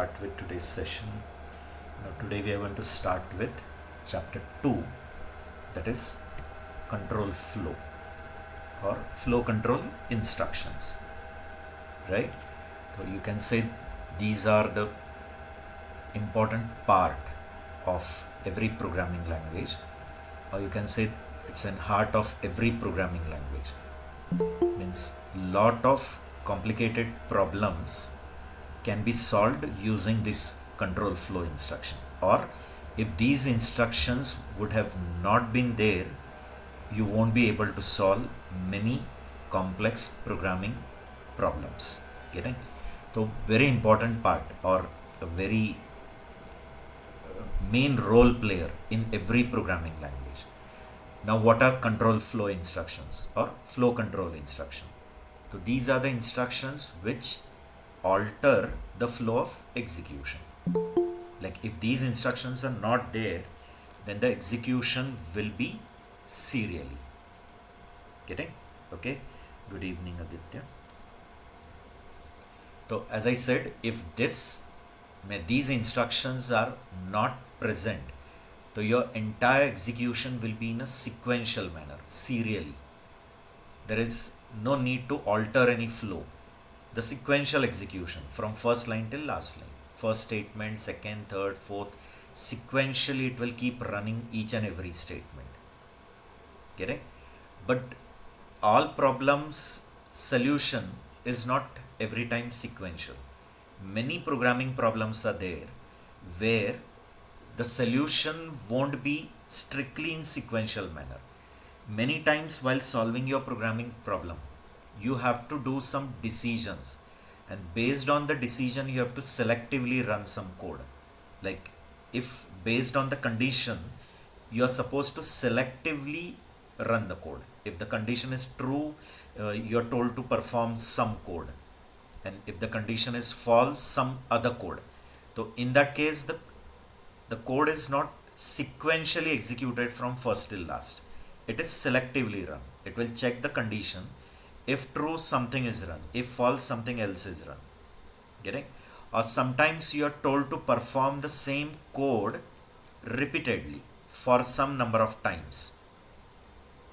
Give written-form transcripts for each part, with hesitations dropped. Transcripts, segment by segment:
start with today's session. Today we are going to start with chapter 2, that is control flow or flow control instructions, right? So you can say these are the important part of every programming language, or you can say it's an heart of every programming language. Means lot of complicated problems can be solved using this control flow instruction, or if these instructions would have not been there, you won't be able to solve many complex programming problems. Getting? So very important part, or a very main role player in every programming language. Now what are control flow instructions or flow control instruction? So these are the instructions which alter the flow of execution. Like if these instructions are not there, then the execution will be serially. Getting? Okay. Good evening, Aditya. So as I said, if these instructions are not present, so your entire execution will be in a sequential manner, serially. There is no need to alter any flow. The sequential execution from first line till last line, first statement, second, third, fourth, sequentially it will keep running each and every statement. Getting? But all problems solution is not every time sequential. Many programming problems are there where the solution won't be strictly in sequential manner. Many times while solving your programming problem, you have to do some decisions, and based on the decision you have to selectively run some code. Like if based on the condition, you are supposed to selectively run the code. If the condition is true, you are told to perform some code, and if the condition is false, some other code. So in that case, the code is not sequentially executed from first till last. It is selectively run. It will check the condition. If true, something is run. If false, something else is run. Getting? Or sometimes you are told to perform the same code repeatedly for some number of times.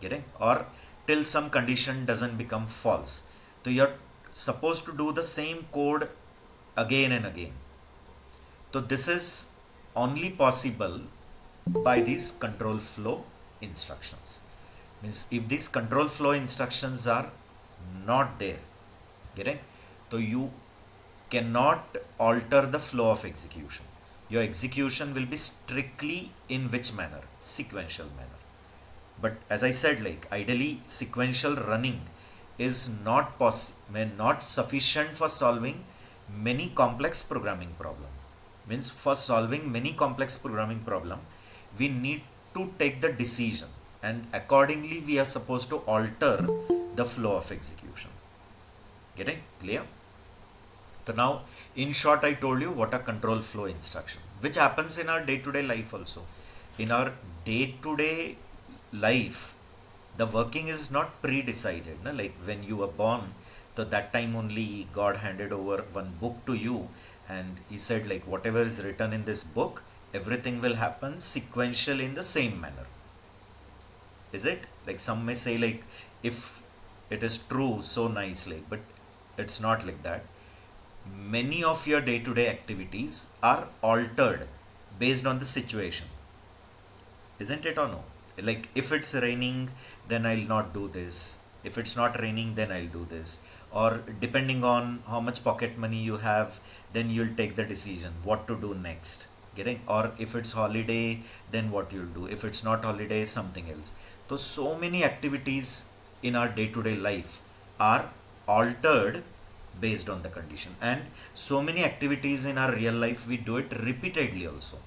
Getting? Or till some condition doesn't become false. So you are supposed to do the same code again and again. So this is only possible by these control flow instructions. Means if these control flow instructions are not there, getting? So you cannot alter the flow of execution. Your execution will be strictly in which manner? Sequential manner. But as I said, like ideally sequential running is not sufficient for solving many complex programming problem. Means for solving many complex programming problem, we need to take the decision, and accordingly we are supposed to alter the flow of execution. Getting clear? So now in short I told you what are control flow instruction, which happens in our day-to-day life also. In our day-to-day life, the working is not pre-decided. Like when you were born, so that time only God handed over one book to you, and he said like whatever is written in this book, everything will happen sequentially in the same manner. Is it? Like some may say like if it is true, so nicely, but it's not like that. Many of your day-to-day activities are altered based on the situation. Isn't it or no? Like if it's raining, then I'll not do this. If it's not raining, then I'll do this. Or depending on how much pocket money you have, then you'll take the decision what to do next. Getting? Or if it's holiday, then what you'll do. If it's not holiday, something else. So many activities in our day-to-day life are altered based on the condition, and so many activities in our real life we do it repeatedly also,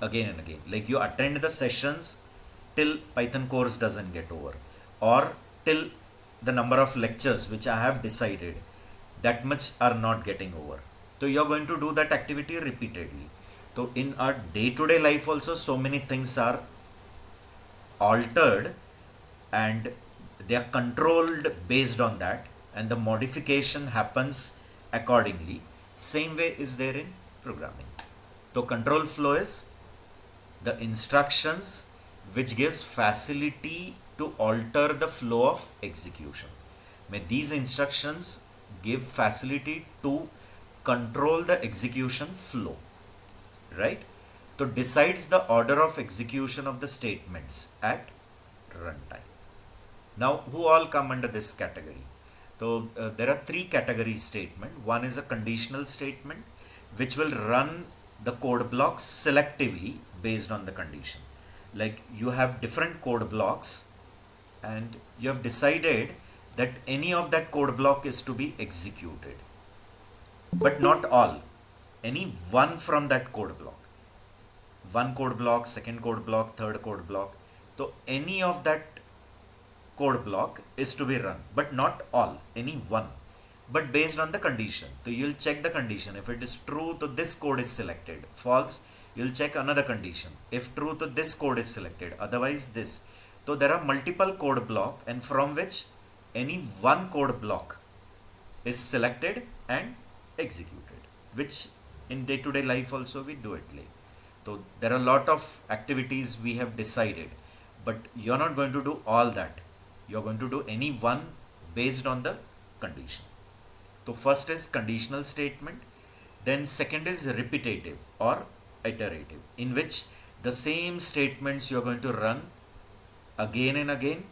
again and again. Like you attend the sessions till Python course doesn't get over, or till the number of lectures which I have decided, that much are not getting over. So you're going to do that activity repeatedly. So in our day-to-day life also, so many things are altered and they are controlled based on that, and the modification happens accordingly. Same way is there in programming. So control flow is the instructions which gives facility to alter the flow of execution. May these instructions give facility to control the execution flow, right? So decides the order of execution of the statements at runtime. Now, who all come under this category? So there are three category statement. One is a conditional statement which will run the code blocks selectively based on the condition. Like you have different code blocks and you have decided that any of that code block is to be executed, but not all, any one from that code block. One code block, second code block, third code block. So any of that code block is to be run, but not all, any one, but based on the condition. So you'll check the condition. If it is true, so this code is selected. False, you'll check another condition. If true, so this code is selected. Otherwise, this. So there are multiple code block, and from which any one code block is selected and executed, which in day-to-day life also we do it like. So there are a lot of activities we have decided, but you're not going to do all that. You're going to do any one based on the condition. So first is conditional statement, then second is repetitive or iterative, in which the same statements you're going to run again and again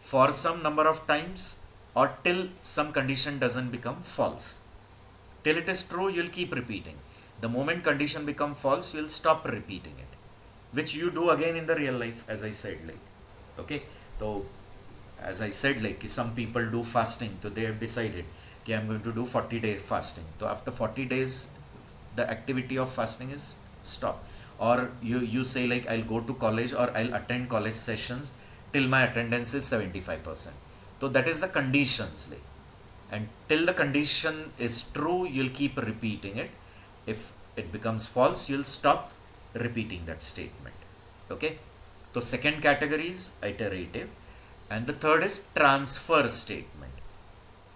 for some number of times, or till some condition doesn't become false. Till it is true, you'll keep repeating. The moment condition become false, you'll stop repeating it, which you do again in the real life, as I said, like, okay. So as I said, like some people do fasting, so they have decided, okay, I'm going to do 40-day fasting. So after 40 days, the activity of fasting is stopped. Or you say like, I'll go to college or I'll attend college sessions till my attendance is 75%. So that is the conditions, like, and till the condition is true, you'll keep repeating it. If it becomes false, you'll stop repeating that statement. Okay. So second category is iterative, and the third is transfer statement.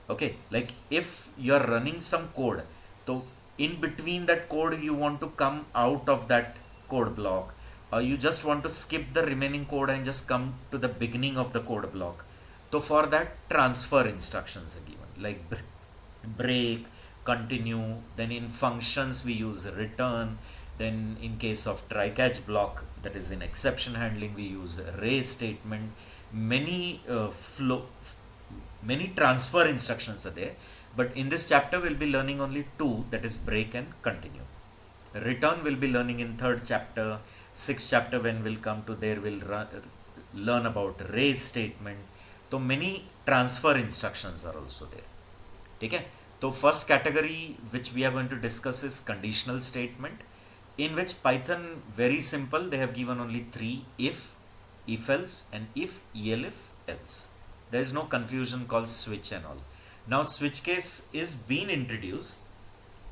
Okay, like if you're running some code, so in between that code you want to come out of that code block, or you just want to skip the remaining code and just come to the beginning of the code block. So for that, transfer instructions are given, like break, continue. Then in functions we use return. Then in case of try catch block, that is in exception handling, we use raise statement. Many many transfer instructions are there, but in this chapter we'll be learning only two, that is break and continue. Return will be learning in third chapter. Sixth chapter when we'll come to there, we'll learn about raise statement. So many transfer instructions are also there. Okay. So first category which we are going to discuss is conditional statement, in which Python, very simple, they have given only three: if else, and if elif else. There is no confusion called switch and all. Now switch case is being introduced.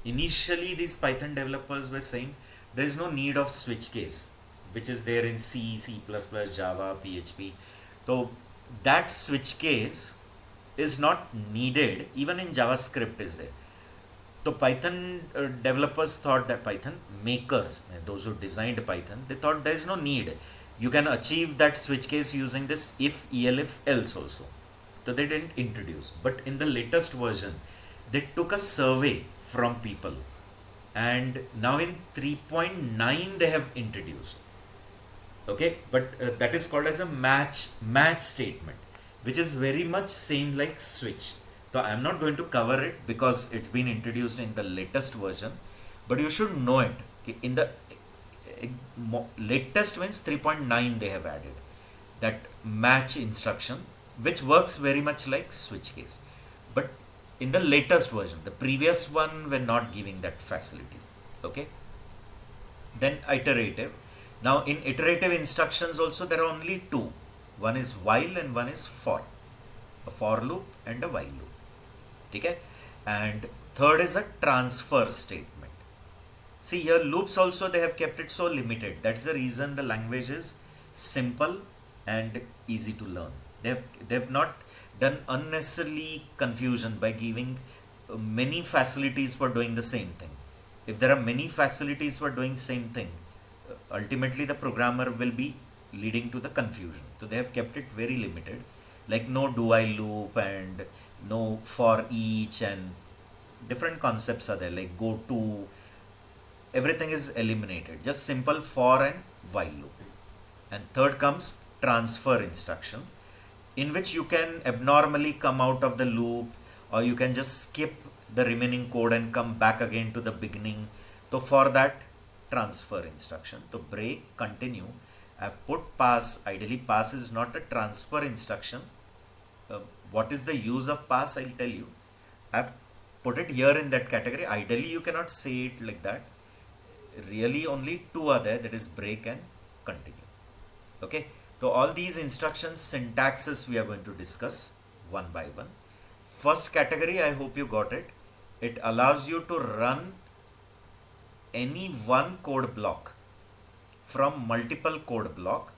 Initially these Python developers were saying there is no need of switch case, which is there in C, C++, Java, PHP. So that switch case is not needed, even in JavaScript is there. So Python developers thought, that Python makers, those who designed Python, they thought there is no need. You can achieve that switch case using this if, elif, else also. So they didn't introduce. But in the latest version, they took a survey from people, and now in 3.9 they have introduced. Okay, but that is called as a match statement, which is very much same like switch. So I am not going to cover it because it's been introduced in the latest version, but you should know it. Okay, in the latest means 3.9 they have added that match instruction, which works very much like switch case. But in the latest version, the previous one were not giving that facility. Okay. Then iterative. Now in iterative instructions also there are only two. One is while and one is for. A for loop and a while loop. Okay. And third is a transfer statement. See here, loops also they have kept it so limited. That's the reason the language is simple and easy to learn. They've not done unnecessarily confusion by giving many facilities for doing the same thing. If there are many facilities for doing same thing, ultimately the programmer will be leading to the confusion. So they have kept it very limited, like no do while loop and no for each, and different concepts are there, like go to. Everything is eliminated, just simple for and while loop. And third comes transfer instruction, in which you can abnormally come out of the loop, or you can just skip the remaining code and come back again to the beginning. So for that, transfer instruction. So break, continue. I've put pass. Ideally pass is not a transfer instruction. What is the use of pass? I'll tell you. I've put it here in that category. Ideally you cannot say it like that. Really only two are there, that is break and continue. Okay, so all these instructions syntaxes we are going to discuss one by one. First category, I hope you got it. It allows you to run any one code block from multiple code block,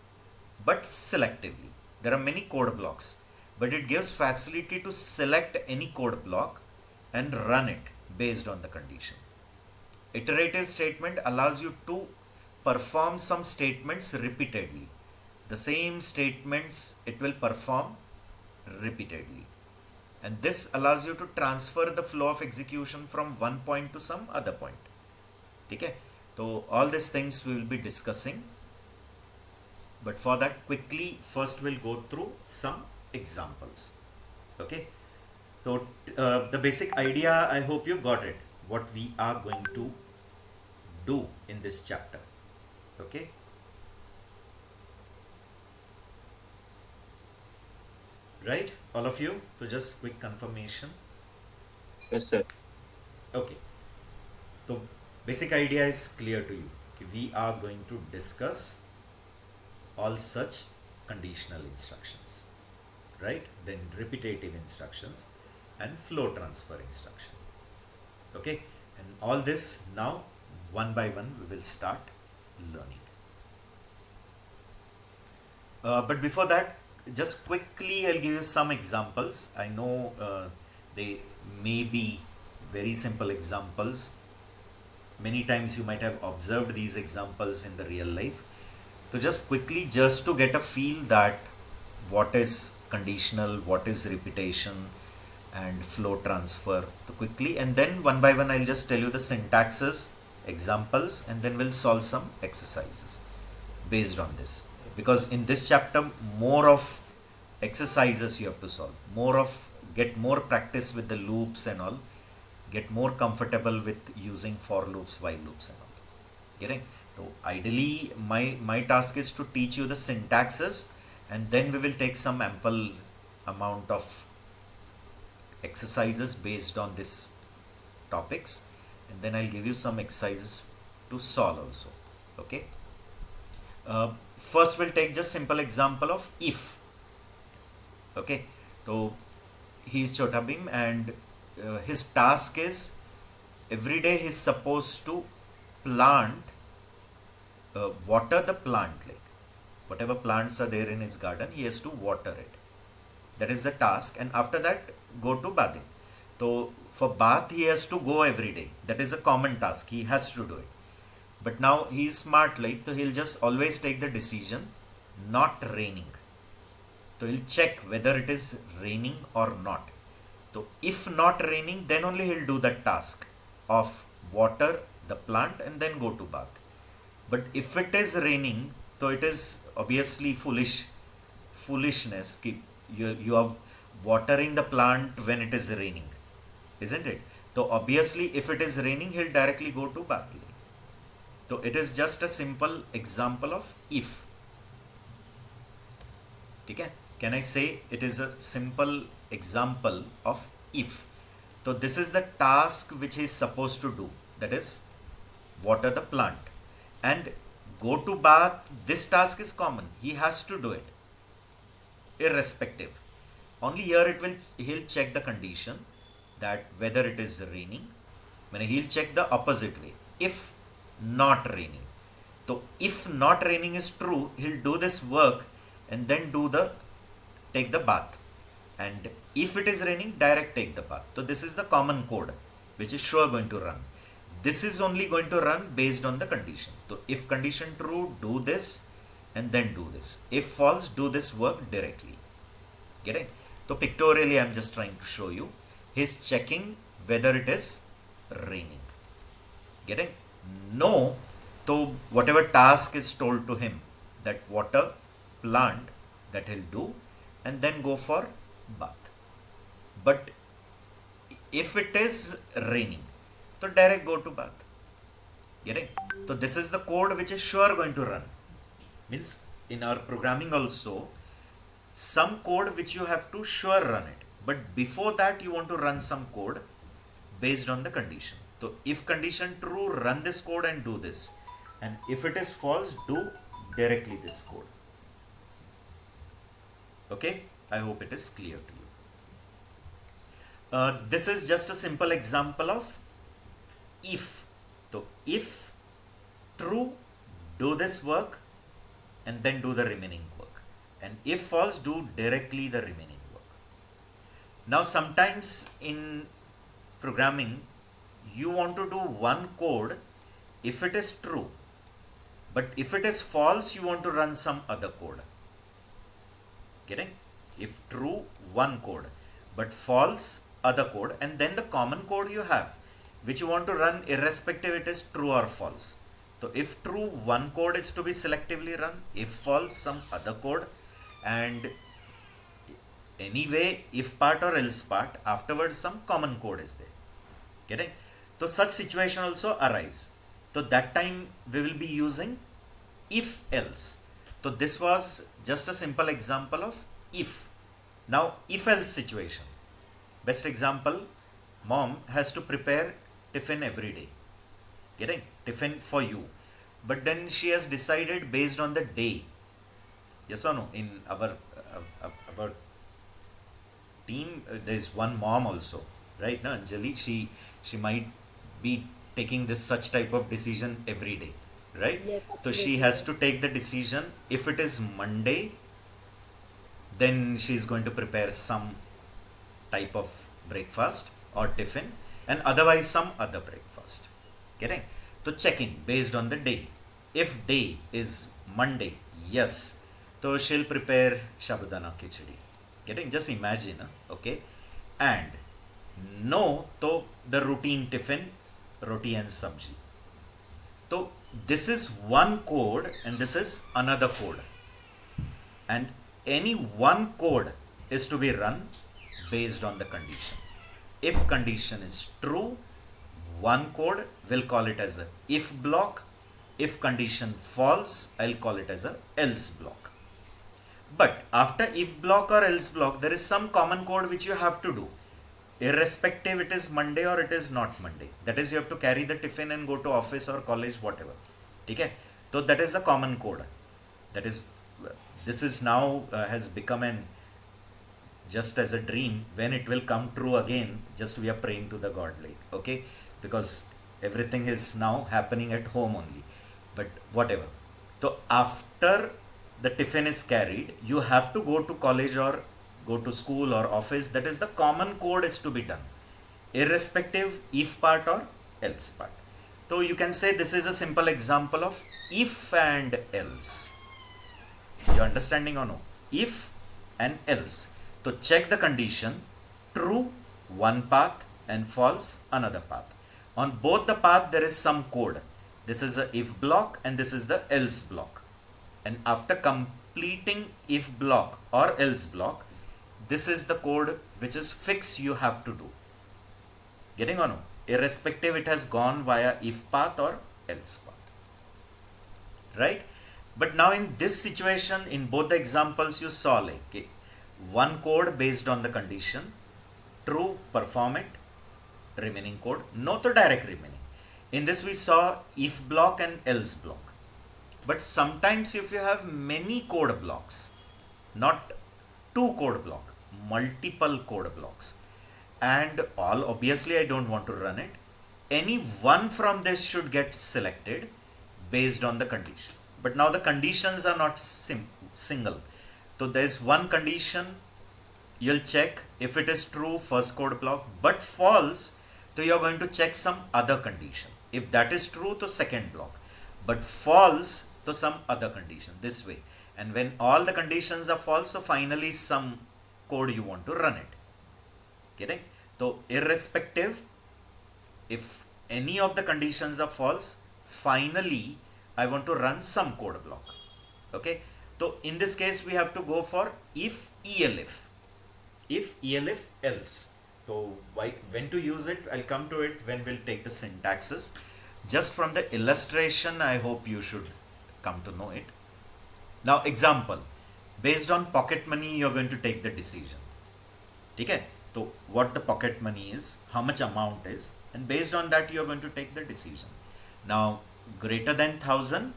but selectively. There are many code blocks, but it gives facility to select any code block and run it based on the condition. Iterative statement allows you to perform some statements repeatedly. The same statements it will perform repeatedly. And this allows you to transfer the flow of execution from one point to some other point. Okay? So all these things we will be discussing. But for that, quickly, first we'll go through some examples. Okay? So the basic idea, I hope you got it, what we are going to do in this chapter. Okay? Right, all of you? So just quick confirmation. Yes, sir. Okay. So basic idea is clear to you. Okay, we are going to discuss all such conditional instructions, right? Then repetitive instructions and flow transfer instruction. Okay, and all this now one by one we will start learning. But before that, just quickly I'll give you some examples. I know they may be very simple examples. Many times you might have observed these examples in the real life. So just quickly, just to get a feel that what is conditional, what is repetition and flow transfer. So quickly, and then one by one I'll just tell you the syntaxes, examples, and then we'll solve some exercises based on this. Because in this chapter, more of exercises you have to solve, get more practice with the loops and all, get more comfortable with using for loops, while loops and all. Getting? So ideally, my task is to teach you the syntaxes, and then we will take some ample amount of exercises based on these topics, and then I'll give you some exercises to solve also. Okay. First we'll take just simple example of if. Okay, so he's Chota Bheem, and his task is every day he's supposed to plant, water the plant, like whatever plants are there in his garden, he has to water it. That is the task, and after that go to bathing. So for bath he has to go every day. That is a common task. He has to do it. But now he's smart, like, so he'll just always take the decision not raining. So he'll check whether it is raining or not. So if not raining, then only he'll do the task of water the plant and then go to bath. But if it is raining, so it is obviously foolishness. You are watering the plant when it is raining, isn't it? So obviously if it is raining, he'll directly go to bath. So it is just a simple example of if. Okay? Can I say it is a simple example of if? So this is the task which he is supposed to do. That is water the plant. And go to bath, this task is common. He has to do it. Irrespective. Only here he'll check the condition that whether it is raining. When he'll check the opposite way. If not raining. So if not raining is true, he'll do this work and then take the bath. And if it is raining, direct take the bath. So this is the common code which is sure going to run. this is only going to run based on the condition. So if condition true, do this and then do this. If false, do this work directly. Getting? So pictorially I'm just trying to show you. He's checking whether it is raining. Getting? No, so whatever task is told to him, that water plant, that he'll do and then go for bath. But if it is raining, so direct go to bath. Getting? So this is the code which is sure going to run. Means in our programming also, some code which you have to sure run it. But before that you want to run some code based on the condition. So if condition true, run this code and do this. And if it is false, do directly this code. Okay? I hope it is clear to you. This is just a simple example of if. So if true, do this work and then do the remaining work. And if false, do directly the remaining work. Now sometimes in programming, you want to do one code if it is true. But if it is false, you want to run some other code. Getting? If true, one code. But false, other code. And then the common code you have, which you want to run irrespective it is true or false. So if true, one code is to be selectively run. If false, some other code. And anyway, if part or else part, afterwards some common code is there. Getting? So such situation also arise. So that time we will be using if else. So this was just a simple example of if. Now if else situation. Best example, mom has to prepare tiffin every day. Getting? Tiffin for you. But then she has decided based on the day. Yes or no? In our team, there is one mom also, right? No, Anjali, she might be taking this such type of decision every day, right? Yes, So she absolutely. has to take the decision. If it is Monday, then she is going to prepare some type of breakfast or tiffin, and otherwise some other breakfast. Getting? So checking based on the day. If day is Monday, yes, so she'll prepare Shabudana Khichdi. Getting? Just imagine, okay? And no, to the routine tiffin, roti and sabji. So this is one code and this is another code. And any one code is to be run based on the condition. If condition is true, one code will call it as a if block. If condition false, I'll call it as a else block. But after if block or else block, there is some common code which you have to do. Irrespective it is Monday or it is not Monday. That is, you have to carry the tiffin and go to office or college, whatever. Okay? So that is the common code. That is, this is now has become an just as a dream. When it will come true again, just we are praying to the god, like, okay, because everything is now happening at home only. But whatever. So after the tiffin is carried, you have to go to college or go to school or office. That is, the common code is to be done, irrespective if part or else part. So you can say this is a simple example of if and else. You understanding or no? If and else. So check the condition. True, one path, and false, another path. On both the path there is some code. This is the if block and this is the else block. And after completing if block or else block, this is the code which is fixed you have to do. Getting or no? Irrespective it has gone via if path or else path. Right? But now in this situation, in both the examples you saw, like, okay, one code based on the condition, true, perform it, remaining code, no to direct remaining. In this we saw if block and else block. But sometimes if you have many code blocks, not two code block, multiple code blocks, and all, obviously I don't want to run it, any one from this should get selected based on the condition. But now the conditions are not single. So there is one condition, you'll check if it is true, first code block, but false, so you're going to check some other condition. If that is true, to second block, but false to some other condition, this way. And when all the conditions are false, so finally some code you want to run it. Getting? So irrespective, if any of the conditions are false, finally I want to run some code block. Okay, so in this case we have to go for if elif else. So when to use it, I'll come to it when we'll take the syntaxes. Just from the illustration, I hope you should come to know it. Now example, based on pocket money you're going to take the decision. Okay, so what the pocket money is, how much amount is, and based on that you're going to take the decision. Now greater than 1000,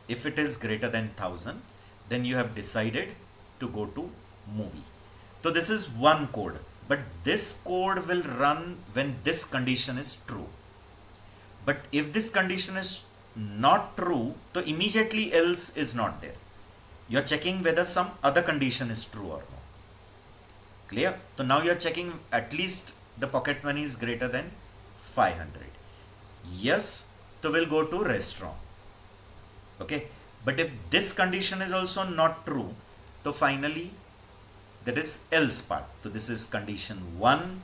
if it is greater than 1000, then you have decided to go to movie. So this is one code, but this code will run when this condition is true. But if this condition is not true, so immediately else is not there. You're checking whether some other condition is true or not. Clear? So now you're checking at least the pocket money is greater than 500. Yes, so we'll go to restaurant. Okay, but if this condition is also not true, so finally that is else part. So this is condition 1,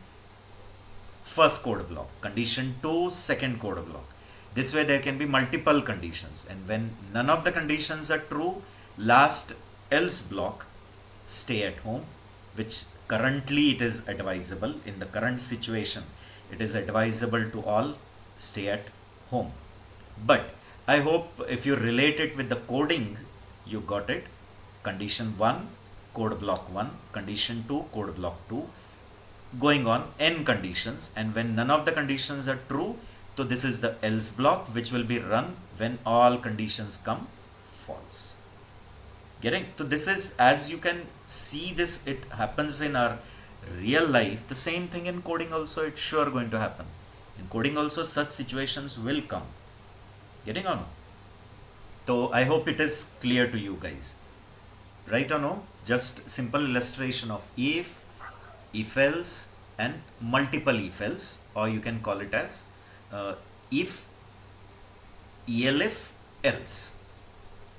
first code block, condition 2, second code block. This way there can be multiple conditions, and when none of the conditions are true, last else block, stay at home, which currently it is advisable in the current situation. It is advisable to all stay at home. But I hope if you relate it with the coding, you got it. Condition 1, code block 1, condition 2, code block 2, going on n conditions, and when none of the conditions are true, so this is the else block which will be run when all conditions come false. Getting? So this is, as you can see, this it happens in our real life. The same thing in coding also, it's sure going to happen. In coding also such situations will come. Getting on? So I hope it is clear to you guys. Right or no? Just simple illustration of if else, and multiple if else, or you can call it as if elif else.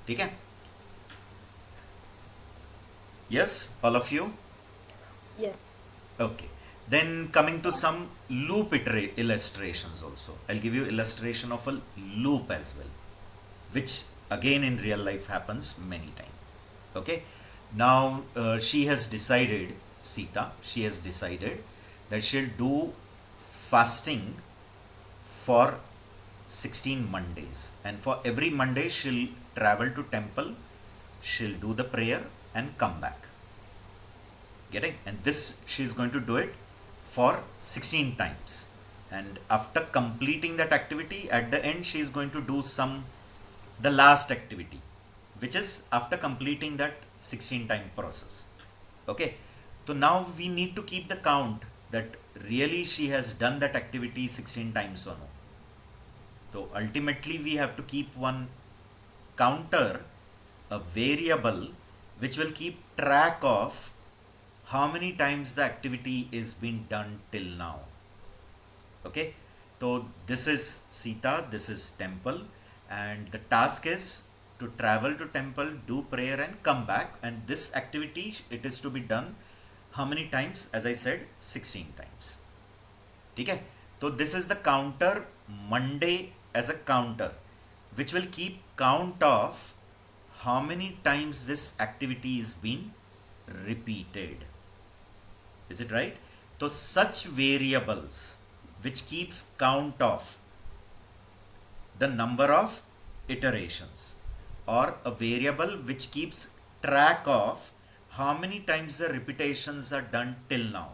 Okay? Yes, all of you? Yes. Okay. Then coming to some loop illustrations also. I'll give you illustration of a loop as well, which again in real life happens many times. Okay. Now she has decided, Sita, she has decided that she'll do fasting for 16 Mondays, and for every Monday she'll travel to temple, she'll do the prayer and come back. Getting? And this she's going to do it for 16 times, and after completing that activity, at the end she is going to do the last activity, which is after completing that 16 time process. Okay, so now we need to keep the count that really she has done that activity 16 times or no. So ultimately we have to keep one counter, a variable which will keep track of how many times the activity is being done till now. Okay, so this is Sita, this is temple, and the task is to travel to temple, do prayer and come back, and this activity, it is to be done how many times? As I said, 16 times. Okay, so this is the counter, Monday as a counter, which will keep count of how many times this activity is being repeated. Is it right? So such variables which keeps count of the number of iterations, or a variable which keeps track of how many times the repetitions are done till now.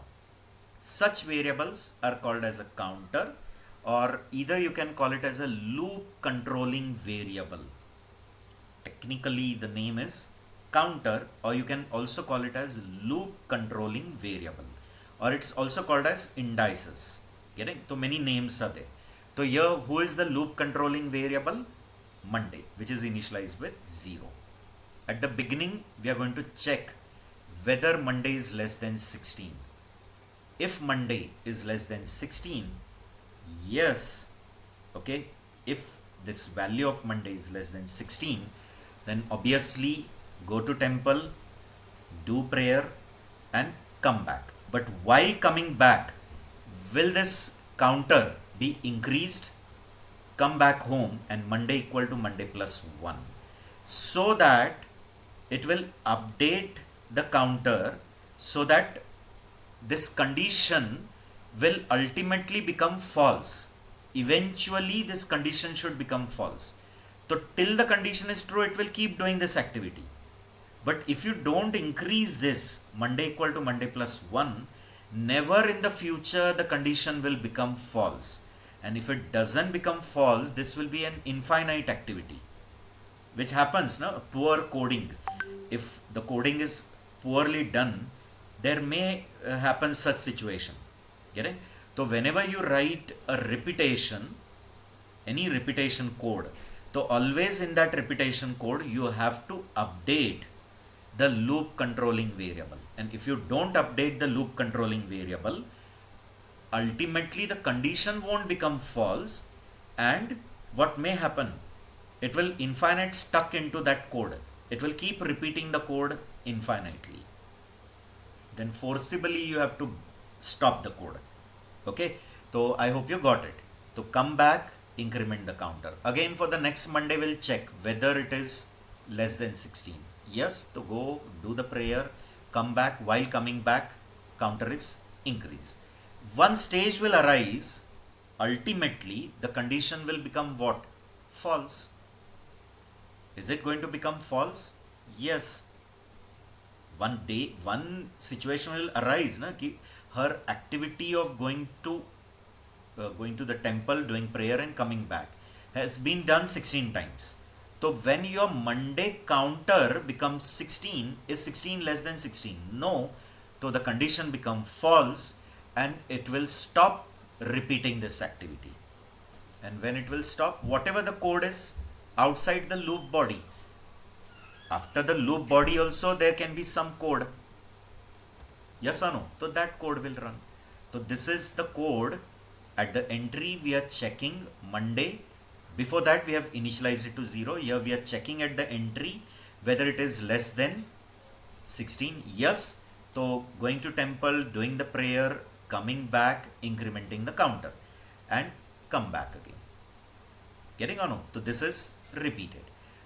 Such variables are called as a counter, or either you can call it as a loop controlling variable. Technically the name is counter, or you can also call it as loop controlling variable, or it's also called as indices. Getting? So many names are there. So here, who is the loop controlling variable? Monday, which is initialized with 0. At the beginning, we are going to check whether Monday is less than 16. If Monday is less than 16, yes, Okay, if this value of Monday is less than 16, then obviously go to temple, do prayer, and come back. But while coming back, will this counter be increased? Come back home and Monday equal to Monday plus 1, so that it will update the counter, so that this condition will ultimately become false. Eventually this condition should become false. So till the condition is true, it will keep doing this activity. But if you don't increase this Monday equal to Monday plus 1, never in the future the condition will become false. And if it doesn't become false, this will be an infinite activity, which happens, no? Poor coding. If the coding is poorly done, there may happen such situation. Getting? So whenever you write a repetition, any repetition code, so always in that repetition code you have to update the loop controlling variable. And if you don't update the loop controlling variable, ultimately the condition won't become false, and what may happen, it will infinite stuck into that code. It will keep repeating the code infinitely. Then forcibly you have to stop the code. Okay, so I hope you got it. So come back, increment the counter. Again for the next Monday we'll check whether it is less than 16. Yes, to go do the prayer, come back. While coming back, counter is increased. One stage will arise, ultimately the condition will become what? False. Is it going to become false? Yes. One day, one situation will arise, na, ki her activity of going to the temple, doing prayer and coming back has been done 16 times. So when your Monday counter becomes 16, is 16 less than 16? No. So the condition becomes false and it will stop repeating this activity. And when it will stop, whatever the code is outside the loop body, after the loop body also there can be some code. Yes or no? So that code will run. So this is the code. At the entry we are checking Monday. Before that we have initialized it to 0. Here we are checking at the entry whether it is less than 16. Yes. So going to temple, doing the prayer, coming back, incrementing the counter, and come back again. Getting or no? So this is repeated.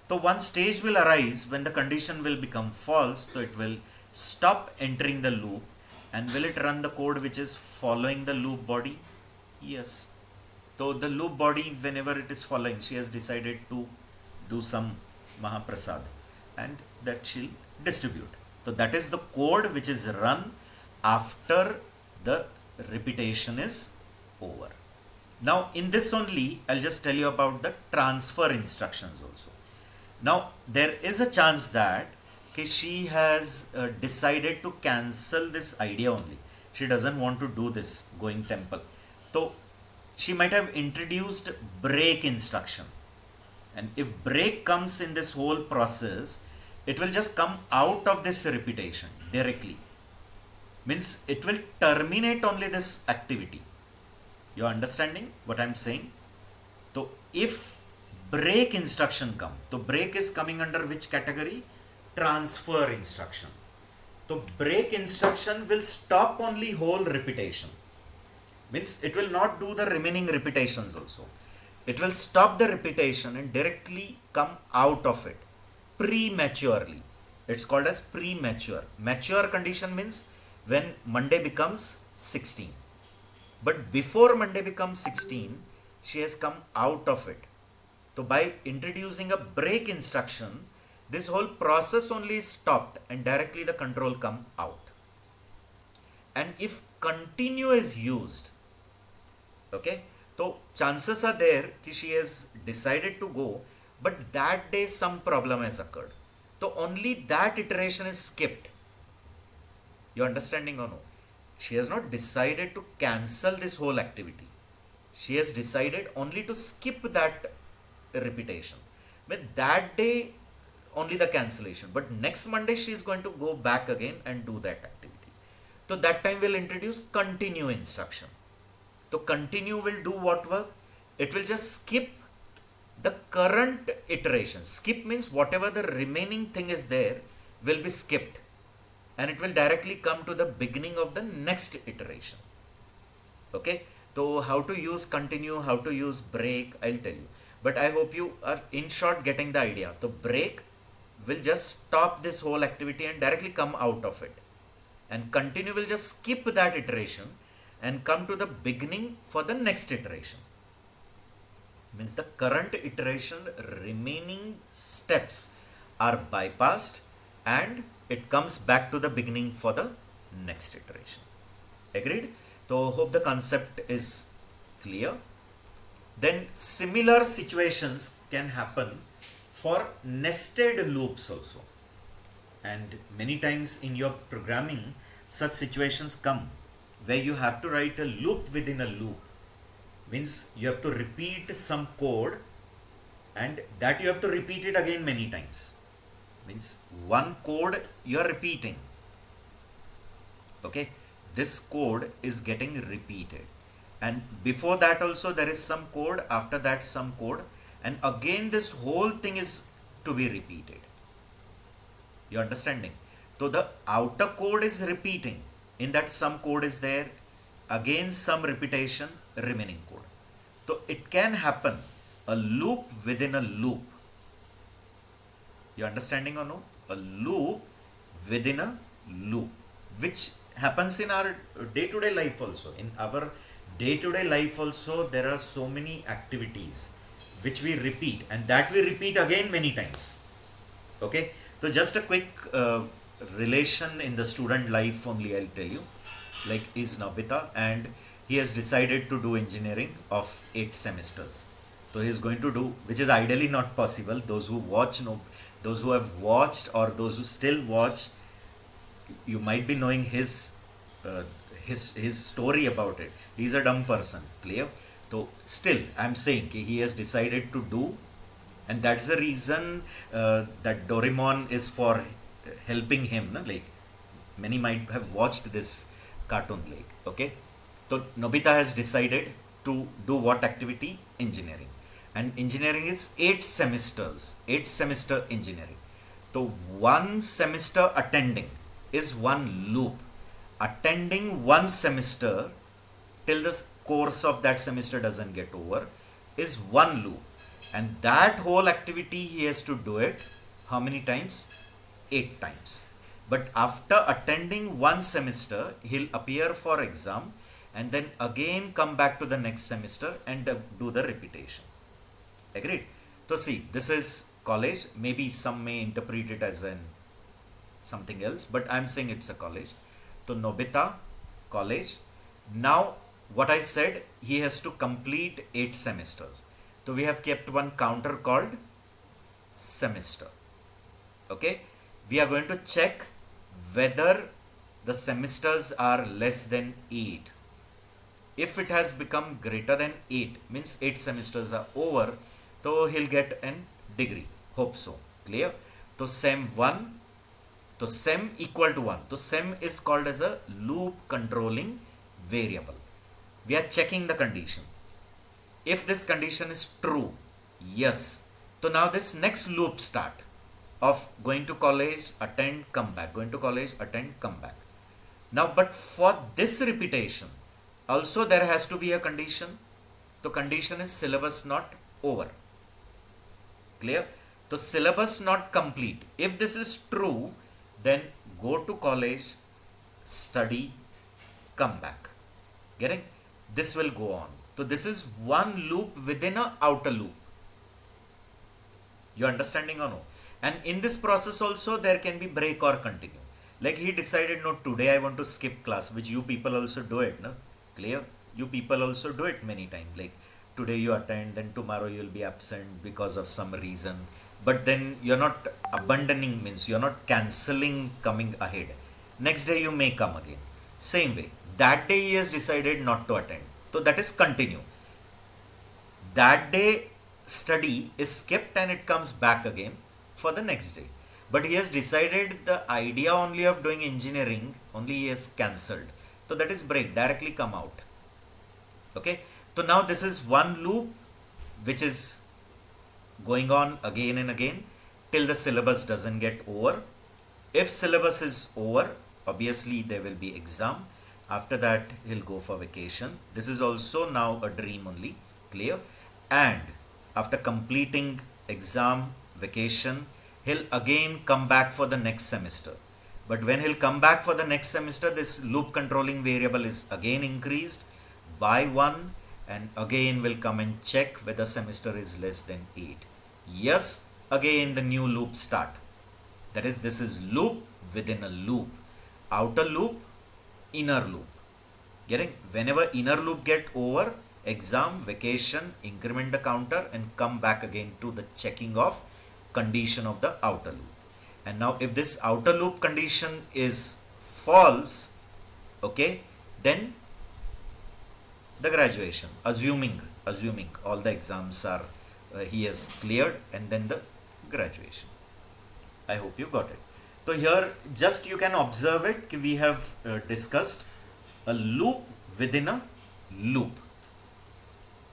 So one stage will arise when the condition will become false. So it will stop entering the loop, and will it run the code which is following the loop body? Yes. So the loop body, whenever it is following, she has decided to do some Mahaprasad, and that she'll distribute. So that is the code which is run after the repetition is over. Now in this only, I'll just tell you about the transfer instructions also. Now there is a chance that she has decided to cancel this idea only. She doesn't want to do this going temple. So she might have introduced break instruction. And if break comes in this whole process, it will just come out of this repetition directly. Means it will terminate only this activity. You are understanding what I am saying? So if break instruction come, so break is coming under which category? Transfer instruction. So break instruction will stop only whole repetition. Means it will not do the remaining repetitions also. It will stop the repetition and directly come out of it prematurely. It's called as premature. Mature condition means when Monday becomes 16. But before Monday becomes 16, she has come out of it. So by introducing a break instruction, this whole process only is stopped and directly the control come out. And if continue is used, okay, so chances are there that she has decided to go, but that day some problem has occurred. So only that iteration is skipped. You understanding or no? She has not decided to cancel this whole activity. She has decided only to skip that repetition. But that day only the cancellation. But next Monday she is going to go back again and do that activity. So that time we'll introduce continue instruction. So continue will do what work? it will just skip the current iteration. Skip means whatever the remaining thing is there will be skipped, and it will directly come to the beginning of the next iteration. Okay, so how to use continue, how to use break, I'll tell you, but I hope you are in short getting the idea. So break will just stop this whole activity and directly come out of it, and continue will just skip that iteration and come to the beginning for the next iteration. Means the current iteration remaining steps are bypassed and it comes back to the beginning for the next iteration. Agreed? So hope the concept is clear. Then similar situations can happen for nested loops also, and many times in your programming such situations come where you have to write a loop within a loop. Means you have to repeat some code, and that you have to repeat it again many times. Means one code you are repeating. Okay, this code is getting repeated, and before that also there is some code, after that some code, and again this whole thing is to be repeated. You understanding? So the outer code is repeating, in that some code is there, again some repetition, remaining code. So it can happen a loop within a loop. You understanding or no? A loop within a loop, which happens in our day-to-day life also. In our day-to-day life also, there are so many activities which we repeat, and that we repeat again many times. Okay, so just a quick relation in the student life only I'll tell you. Like is Nobita, and he has decided to do engineering of 8 semesters. So he is going to do, which is ideally not possible. Those who watch know, those who have watched or those who still watch, you might be knowing his story about it. He's a dumb person, clear? So still I'm saying he has decided to do, and that's the reason that Doraemon is for helping him, no? Like many might have watched this cartoon, like, okay, so Nobita has decided to do what activity? Engineering. And engineering is 8 semesters, 8 semester engineering. So one semester attending is one loop. Attending one semester till the course of that semester doesn't get over is one loop, and that whole activity he has to do it how many times? 8 times. But after attending one semester, he'll appear for exam and then again come back to the next semester and do the repetition. Agreed? So see, this is college. Maybe some may interpret it as an something else, but I'm saying it's a college. So Nobita, college. Now what I said, he has to complete 8 semesters. So we have kept one counter called semester. Okay, we are going to check whether the semesters are less than 8. If it has become greater than 8, means 8 semesters are over, so he'll get an degree. Hope so. Clear? So sem 1, so sem equal to 1. So sem is called as a loop controlling variable. We are checking the condition. If this condition is true, yes. So now this next loop start of going to college, attend, come back, going to college, attend, come back. Now, but for this repetition, also there has to be a condition. The condition is syllabus not over. Clear? So syllabus not complete. If this is true, then go to college, study, come back. Getting? This will go on. So this is one loop within a outer loop. You understanding or no? And in this process also there can be break or continue. Like he decided, no, today I want to skip class, which you people also do it, no? Clear? You people also do it many times. Like today you attend, then tomorrow you will be absent because of some reason. But then you're not abandoning, means you're not cancelling coming ahead. Next day you may come again. Same way. That day he has decided not to attend. So that is continue. That day study is skipped and it comes back again for the next day. But he has decided the idea only of doing engineering, only he has cancelled. So that is break, directly come out. Okay. So now this is one loop which is going on again and again till the syllabus doesn't get over. If syllabus is over, obviously there will be exam. After that, he'll go for vacation. This is also now a dream only, clear? And after completing exam, vacation, he'll again come back for the next semester. But when he'll come back for the next semester, this loop controlling variable is again increased by 1, and again will come and check whether semester is less than 8. Yes, again the new loop start. That is, this is loop within a loop. Outer loop, inner loop. Getting? Whenever inner loop get over, exam, vacation, increment the counter and come back again to the checking of condition of the outer loop. And now if this outer loop condition is false, okay, then the graduation, assuming all the exams are he has cleared, and then the graduation. I hope you got it. So here just you can observe it. We have discussed a loop within a loop.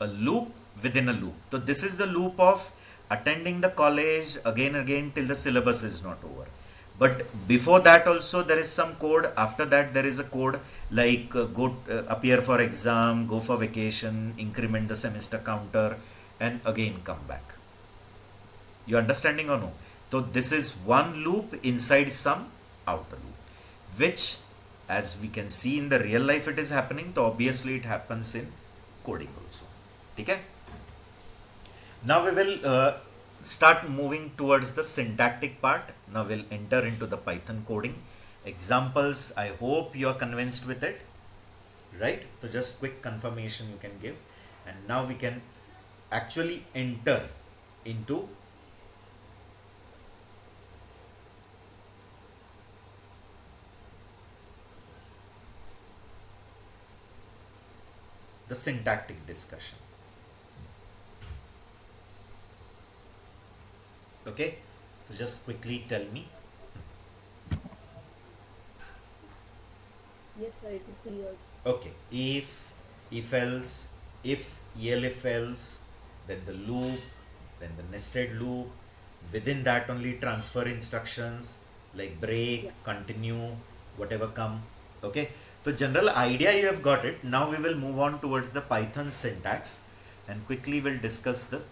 A loop within a loop. So this is the loop of attending the college again and again till the syllabus is not over. But before that also there is some code. After that there is a code like go appear for exam, go for vacation, increment the semester counter, and again come back. You understanding or no? So this is one loop inside some outer loop, which as we can see in the real life it is happening. So obviously it happens in coding also. Okay? Now we will start moving towards the syntactic part. Now we'll enter into the Python coding. Examples, I hope you are convinced with it, right? So just quick confirmation you can give. And now we can actually enter into the syntactic discussion. Okay, so just quickly tell me. Yes, sir, it is clear. Okay, if else, if elif else, then the loop, then the nested loop. Within that only transfer instructions like break, Yeah. continue, whatever come. Okay, so general idea you have got it. Now we will move on towards the Python syntax, and quickly we'll discuss the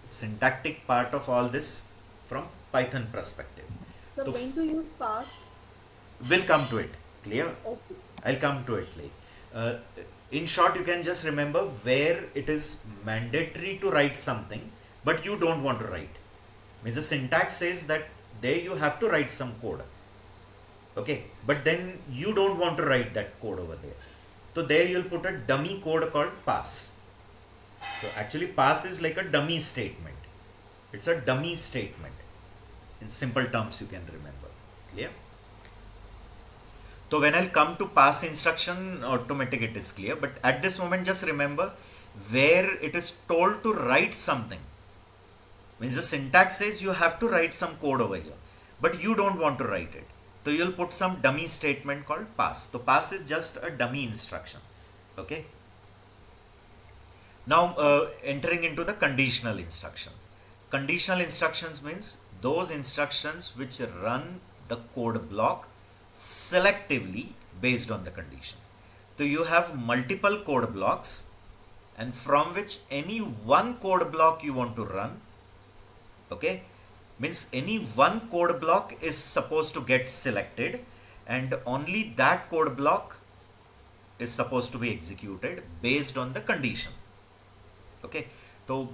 syntactic part of all this from Python perspective. So So when to use pass? we'll come to it. Clear? Okay. I'll come to it later. In short, you can just remember where it is mandatory to write something, but you don't want to write. Means the syntax says that there you have to write some code. Okay, but then you don't want to write that code over there. So there you'll put a dummy code called pass. So actually pass is like a dummy statement. It's a dummy statement. In simple terms you can remember. Clear? So when I'll come to pass instruction, automatic it is clear. But at this moment just remember where it is told to write something. Means the syntax says you have to write some code over here. But you don't want to write it. So you'll put some dummy statement called pass. So pass is just a dummy instruction. Okay. Now entering into the conditional instructions. Conditional instructions means those instructions which run the code block selectively based on the condition. So you have multiple code blocks, and from which any one code block you want to run, okay, means any one code block is supposed to get selected, and only that code block is supposed to be executed based on the condition. Okay, so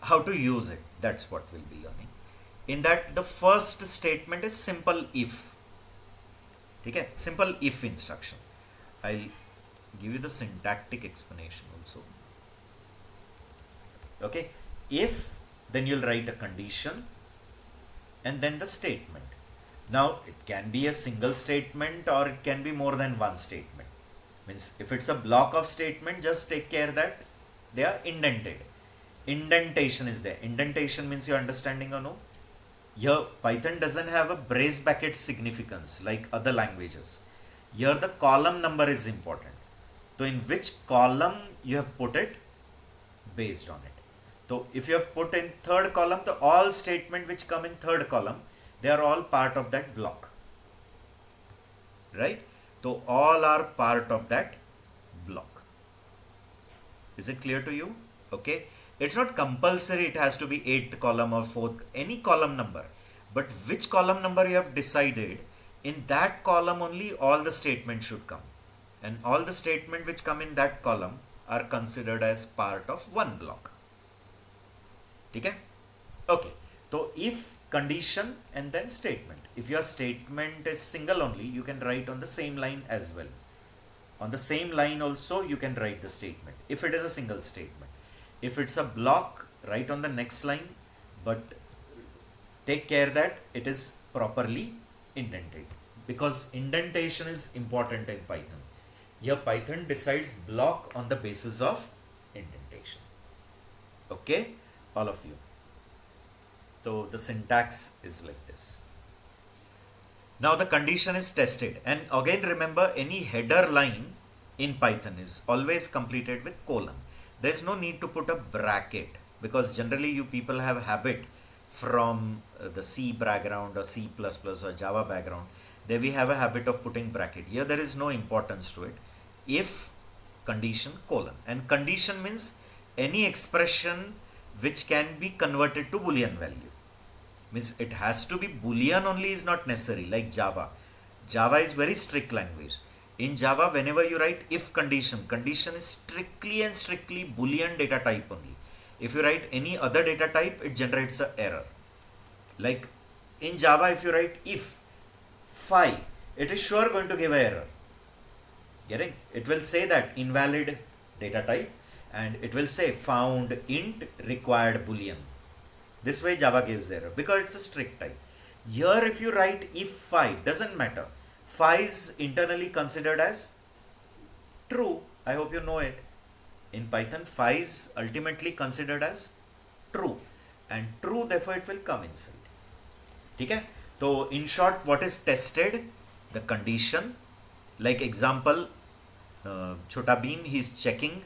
how to use it, that's what we'll be learning. In that, the first statement is simple if. Okay, simple if instruction. I'll give you the syntactic explanation also. Okay, if, then you'll write a condition and then the statement. Now it can be a single statement or it can be more than one statement. Means if it's a block of statement, just take care that they are indented. Indentation is there. Indentation means you're understanding or no? Here Python doesn't have a brace bracket significance like other languages. Here the column number is important. So in which column you have put it based on it. So if you have put in third column, the all statement which come in third column, they are all part of that block, right? So all are part of that block. Is it clear to you? Okay. It's not compulsory it has to be 8th column or 4th, any column number. But which column number you have decided, in that column only all the statements should come. And all the statements which come in that column are considered as part of one block. Okay? Okay. So if condition and then statement. If your statement is single only, you can write on the same line as well. On the same line also you can write the statement if it is a single statement. If it's a block, write on the next line, but take care that it is properly indented, because indentation is important in Python. Here Python decides block on the basis of indentation. Okay, all of you. So the syntax is like this. Now the condition is tested, and again remember, any header line in Python is always completed with colon. There is no need to put a bracket, because generally you people have a habit from the C background or C++ or Java background. There we have a habit of putting bracket. Here there is no importance to it. If condition colon, and condition means any expression which can be converted to Boolean value. Means it has to be Boolean only is not necessary, like Java. Java is very strict language. In Java, whenever you write if condition, condition is strictly and strictly Boolean data type only. If you write any other data type, it generates an error. Like in Java, if you write if phi, it is sure going to give an error. Getting? It will say that invalid data type, and it will say found int required Boolean. This way Java gives error because it's a strict type. Here if you write if phi, doesn't matter. Phi is internally considered as true. I hope you know it. In Python, phi is ultimately considered as true. And true, therefore it will come inside. Okay? So in short, what is tested? The condition. Like example, Chota Beam, he is checking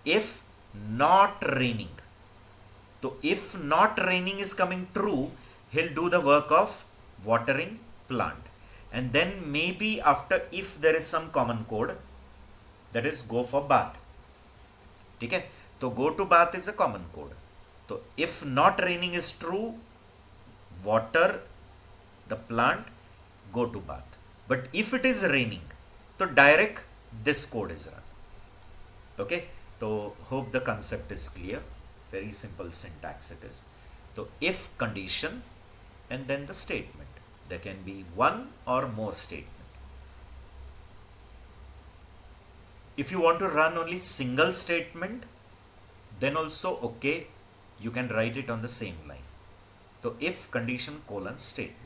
if not raining. So if not raining is coming true, he'll do the work of watering plant. And then maybe after if there is some common code, that is go for bath. Okay? So go to bath is a common code. So if not raining is true, water the plant, go to bath. But if it is raining, so direct this code is run. Okay? So hope the concept is clear. Very simple syntax it is. So if condition and then the statement. There can be one or more statement. If you want to run only single statement, then also okay, you can write it on the same line. So if condition colon statement.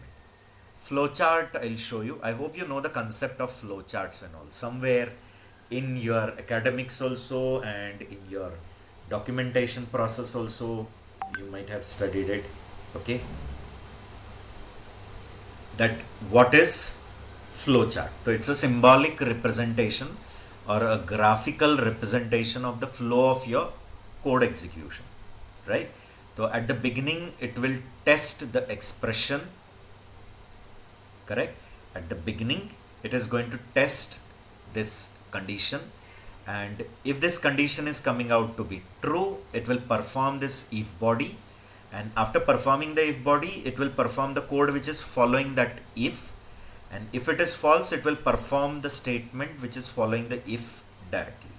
Flowchart I'll show you. I hope you know the concept of flowcharts and all. Somewhere in your academics also and in your documentation process also you might have studied it. Okay, that what is flowchart? So it's a symbolic representation or a graphical representation of the flow of your code execution, right? So at the beginning it will test the expression, correct? At the beginning it is going to test this condition, and if this condition is coming out to be true, it will perform this if body, and after performing the if body, it will perform the code which is following that if, and if it is false, it will perform the statement which is following the if directly.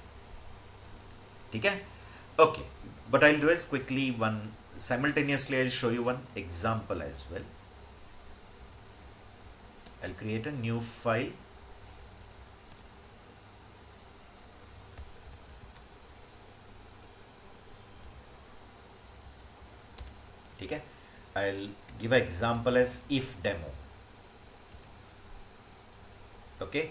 Okay? Okay, but I'll do is quickly one simultaneously. I'll show you one example as well. I'll create a new file. Okay, I'll give an example as if demo. Okay,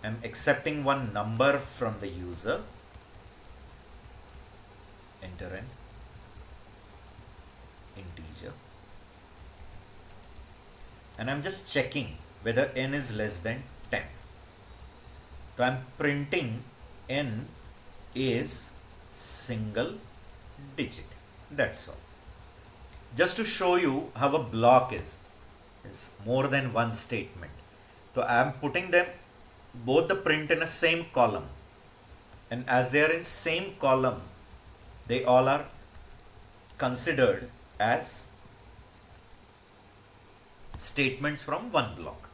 I'm accepting one number from the user. Enter an integer, and I'm just checking whether n is less than 10. So I'm printing n is single digit. That's all. Just to show you how a block is more than one statement. So I am putting them both the print in a same column, and as they are in same column, they all are considered as statements from one block.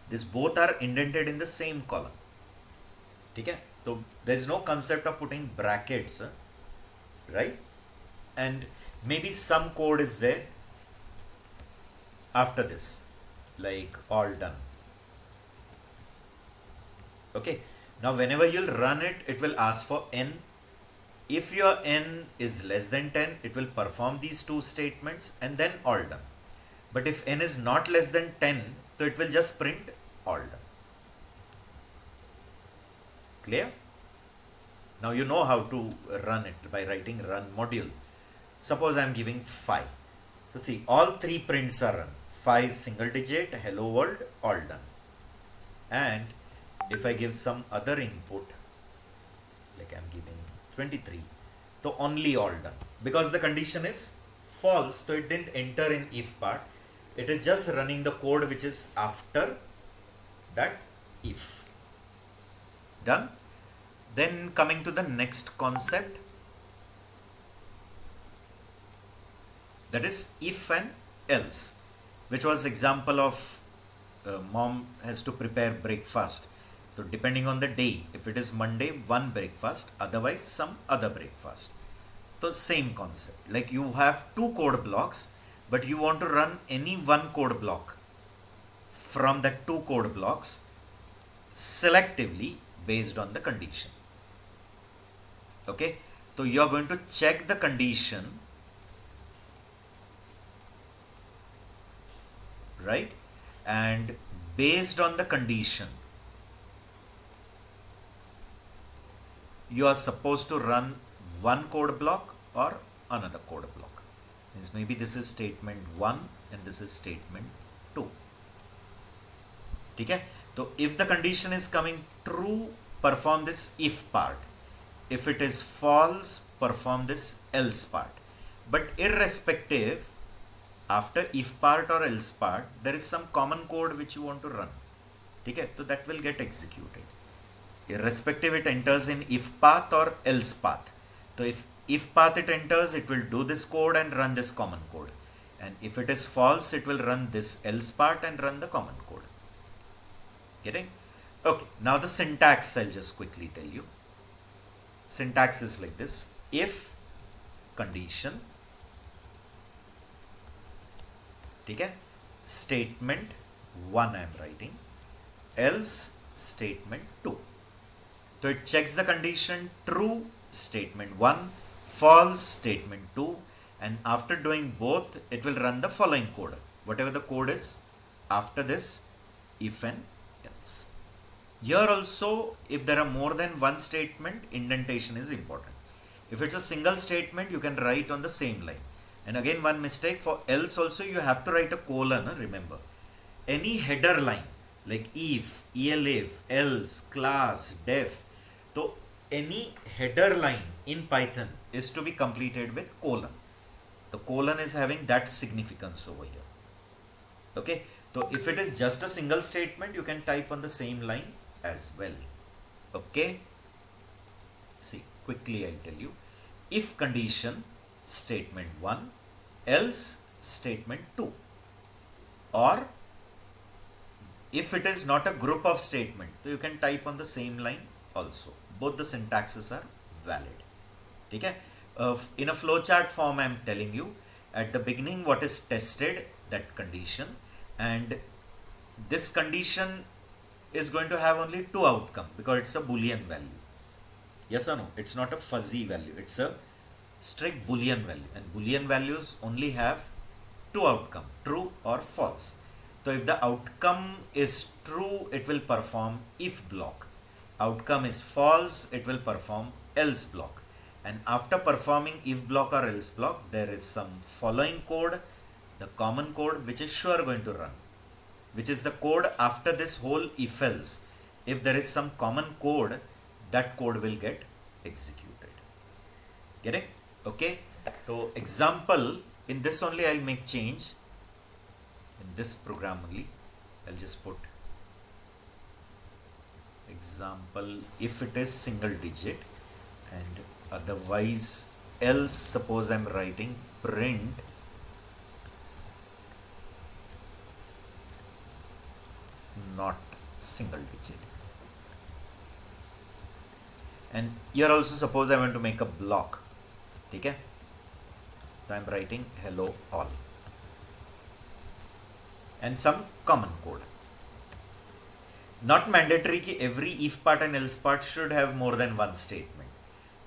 These both are indented in the same column. Okay? So there is no concept of putting brackets, right? And maybe some code is there after this, like all done. Okay, now whenever you'll run it, it will ask for n. If your n is less than 10, it will perform these two statements and then all done. But if n is not less than 10, so it will just print all done. Clear? Now you know how to run it by writing run module. Suppose I am giving 5. So see, all three prints are run. 5 single digit, hello world, all done. And if I give some other input, like I am giving 23, so only all done. Because the condition is false, so it didn't enter in if part. It is just running the code which is after that if. Done? Then coming to the next concept, that is if and else, which was example of mom has to prepare breakfast. So depending on the day, if it is Monday, one breakfast, otherwise some other breakfast. So same concept, like you have two code blocks, but you want to run any one code block from the two code blocks selectively based on the condition. Okay, so you are going to check the condition, right? And based on the condition, you are supposed to run one code block or another code block. Means maybe this is statement 1 and this is statement 2. Okay? So if the condition is coming true, perform this if part. If it is false, perform this else part. But irrespective, after if part or else part, there is some common code which you want to run. Okay? So that will get executed. Irrespective, it enters in if path or else path. So if path it enters, it will do this code and run this common code. And if it is false, it will run this else part and run the common code. Getting? Okay, now the syntax I'll just quickly tell you. Syntax is like this: if condition, okay, statement 1 I am writing, else statement 2. So it checks the condition true, statement 1, false, statement 2, and after doing both, it will run the following code, whatever the code is after this if and else. Here also, if there are more than one statement, indentation is important. If it's a single statement, you can write on the same line. And again, one mistake, for else also you have to write a colon, remember. Any header line like if, elif, else, class, def, so any header line in Python is to be completed with colon. The colon is having that significance over here. Okay, so if it is just a single statement, you can type on the same line as well. Okay, see, quickly I'll tell you. If condition, statement 1, else statement 2, or if it is not a group of statement, so you can type on the same line also. Both the syntaxes are valid. Okay? In a flowchart form, I am telling you at the beginning what is tested, that condition, and this condition is going to have only two outcomes because it's a Boolean value. Yes or no? It's not a fuzzy value. It's a strict Boolean value, and Boolean values only have two outcomes, true or false. So if the outcome is true, it will perform if block. Outcome is false, it will perform else block. And after performing if block or else block, there is some following code, the common code, which is sure going to run, which is the code after this whole if else. If there is some common code, that code will get executed. Get it? Okay. So example, in this only I'll make change. In this program only, I'll just put example if it is single digit, and otherwise else suppose I'm writing print not single digit. And here also suppose I want to make a block. Okay, so I'm writing hello all and some common code. Not mandatory कि every if part and else part should have more than one statement.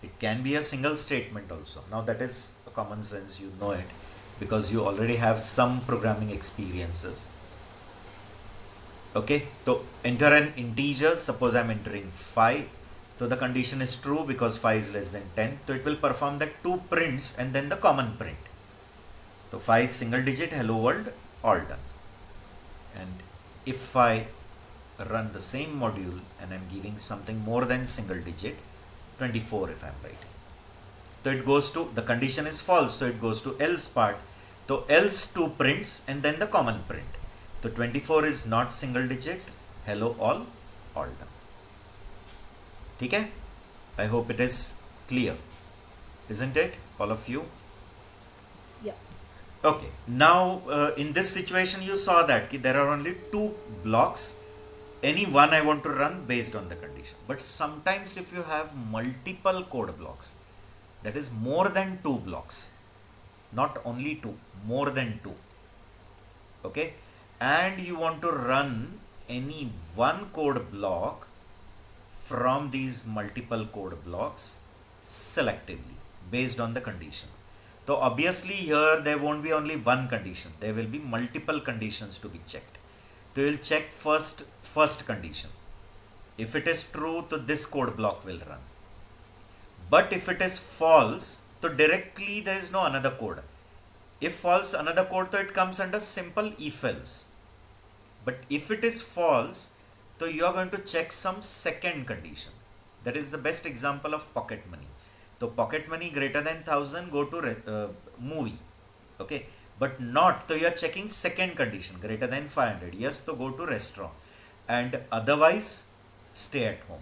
It can be a single statement also. Now that is a common sense, you know it because you already have some programming experiences. Okay, so enter an integer. Suppose I'm entering 5. So the condition is true because 5 is less than 10. So it will perform the two prints and then the common print. So 5 is single digit, hello world, all done. And if I run the same module and I'm giving something more than single digit, 24 if I'm writing. So it goes to, the condition is false, so it goes to else part. So else two prints and then the common print. So 24 is not single digit, hello all done. Okay? I hope it is clear. Isn't it, all of you? Yeah. Okay, now in this situation you saw that there are only two blocks. Any one I want to run based on the condition. But sometimes if you have multiple code blocks, that is more than two blocks, not only two, more than two. Okay, and you want to run any one code block from these multiple code blocks selectively based on the condition. So obviously here there won't be only one condition, there will be multiple conditions to be checked. So you will check first condition. If it is true, so this code block will run. But if it is false, so directly there is no another code. If false another code, so it comes under simple if else. But if it is false, so you are going to check some second condition. That is the best example of pocket money. So pocket money greater than 1000, go to movie. Okay, but not, so you are checking second condition greater than 500. Yes, so go to restaurant, and otherwise stay at home.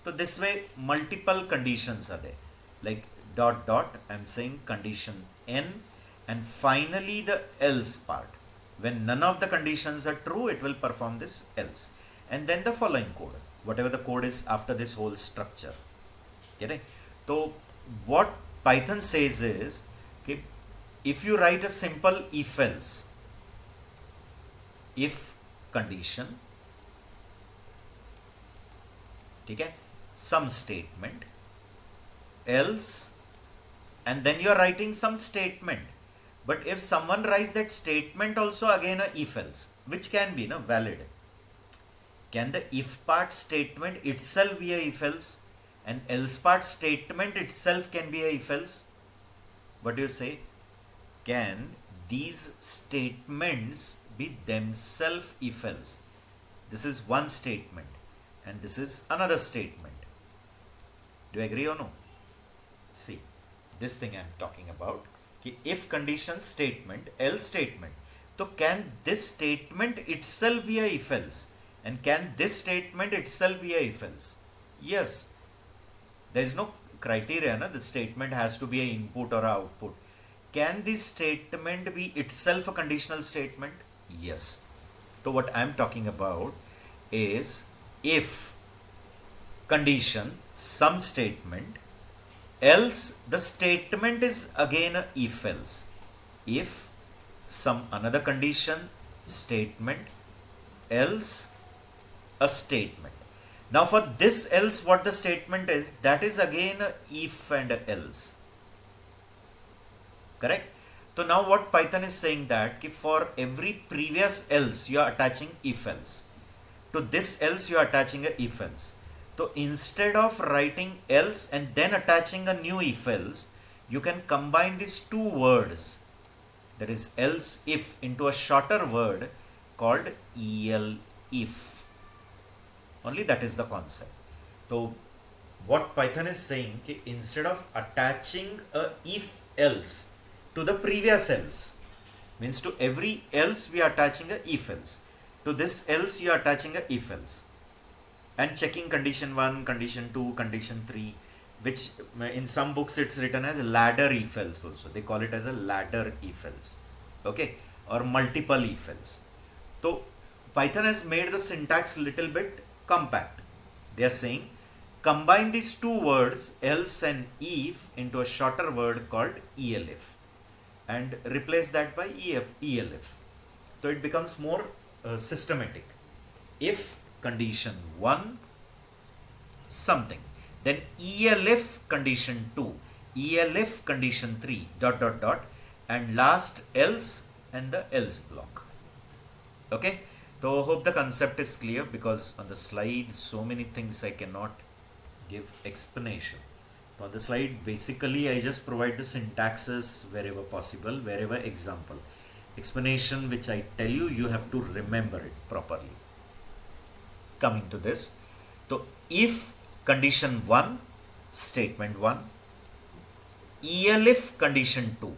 So this way multiple conditions are there, like dot dot, I'm saying condition n, and finally the else part. When none of the conditions are true, it will perform this else, and then the following code, whatever the code is after this whole structure. Get it? So what Python says is, okay, if you write a simple if else, if condition, okay, some statement, else, and then you are writing some statement. But if someone writes that statement also, again a if else, which can be valid. Can the if part statement itself be a if else, and else part statement itself can be a if else? What do you say? Can these statements be themselves if else? This is one statement and this is another statement. Do you agree or no? See, this thing I am talking about, if condition statement, else statement, so can this statement itself be a if else, and can this statement itself be a if else? Yes. There is no criteria, the statement has to be an input or an output. Can this statement be itself a conditional statement? Yes. So what I am talking about is if condition, some statement, else the statement is again a if else. If some another condition, statement, else a statement. Now for this else, what the statement is, that is again a if and a else. Correct? So now what Python is saying that for every previous else you are attaching if else. To this else you are attaching a if else. So instead of writing else and then attaching a new if else, you can combine these two words, that is else if, into a shorter word called el if. Only that is the concept. So what Python is saying, instead of attaching a if else to the previous else. Means to every else we are attaching a if else. To this else you are attaching a if else. And checking condition 1, condition 2, condition 3, which in some books it's written as ladder if else also. They call it as a ladder if else. Okay, or multiple if else. So Python has made the syntax little bit compact. They are saying combine these two words else and if into a shorter word called elif and replace that by elif. So it becomes more systematic. If condition 1 something, then elif condition 2, elif condition 3 dot dot dot, and last else and the else block. Okay, so hope the concept is clear, because on the slide so many things I cannot give explanation. So on the slide basically I just provide the syntaxes wherever possible, wherever example. Explanation which I tell you, you have to remember it properly. Coming to this, so if condition 1 statement 1, elif condition 2.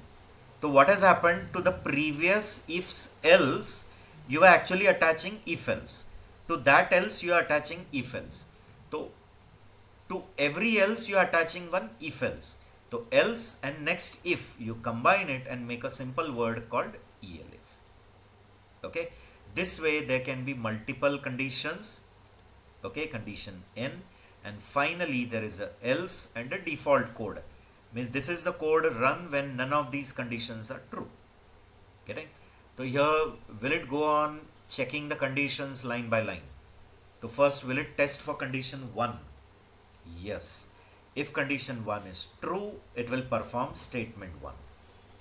So what has happened to the previous ifs else? You are actually attaching if else. To that else you are attaching if else. So to every else you are attaching one if else. So else and next if, you combine it and make a simple word called elif. Okay, this way there can be multiple conditions. Okay, condition n, and finally there is a else and a default code. Means this is the code run when none of these conditions are true. Getting? So here will it go on checking the conditions line by line? So first will it test for condition 1? Yes. If condition 1 is true, it will perform statement 1.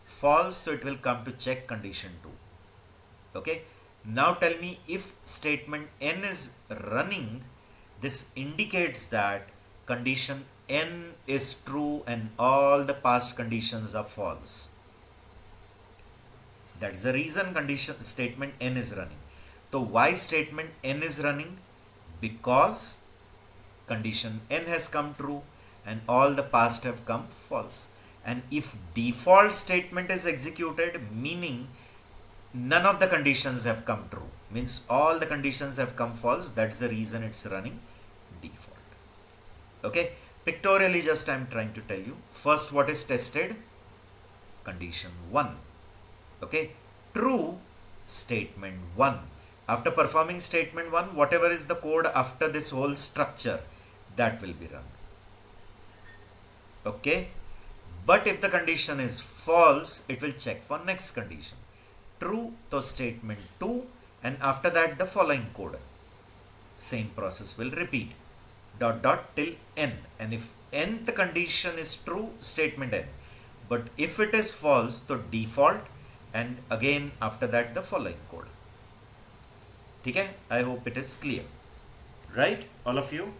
False, so it will come to check condition 2. Okay. Now tell me, if statement n is running, this indicates that condition n is true and all the past conditions are false. That's the reason condition statement n is running. So why statement n is running? Because condition n has come true and all the past have come false. And if default statement is executed, meaning none of the conditions have come true, means all the conditions have come false, that's the reason it's running default. Okay, pictorially just I'm trying to tell you. First, what is tested? Condition 1. Okay, true, statement 1. After performing statement 1, whatever is the code after this whole structure, that will be run. Okay, but if the condition is false, it will check for next condition. True, to statement 2, and after that the following code. Same process will repeat. Dot dot till n, and if nth condition is true, statement n. But if it is false, so default, and again after that the following code. Okay, I hope it is clear. Right, all of you?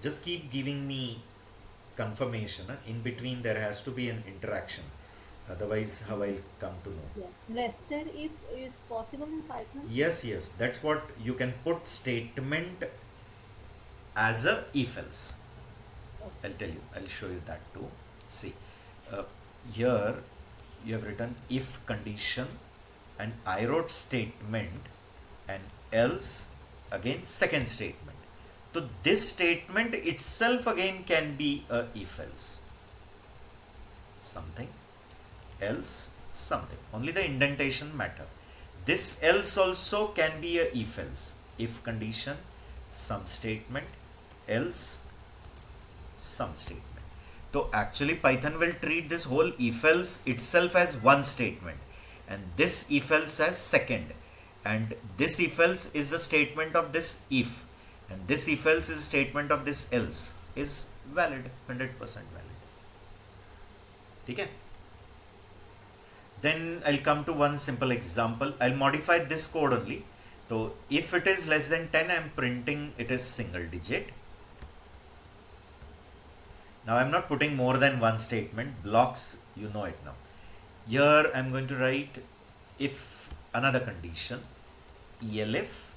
Just keep giving me confirmation. In between there has to be an interaction. Otherwise, how I'll come to know. Yes. Nested if is possible in Python? Yes, yes. That's what you can put statement as a if else. Okay. I'll tell you. I'll show you that too. See, here you have written if condition, and I wrote statement and else, again second statement. So this statement itself again can be a if else. Something else something. Only the indentation matter. This else also can be a if else. If condition, some statement, else, some statement. So actually Python will treat this whole if else itself as one statement, and this if else as second, and this if else is the statement of this if, and this if else is a statement of this else, is valid, 100% valid. Okay? Then I'll come to one simple example. I'll modify this code only. So if it is less than 10, I'm printing it is single digit. Now I'm not putting more than one statement. Blocks, you know it now. Here I'm going to write if another condition, elif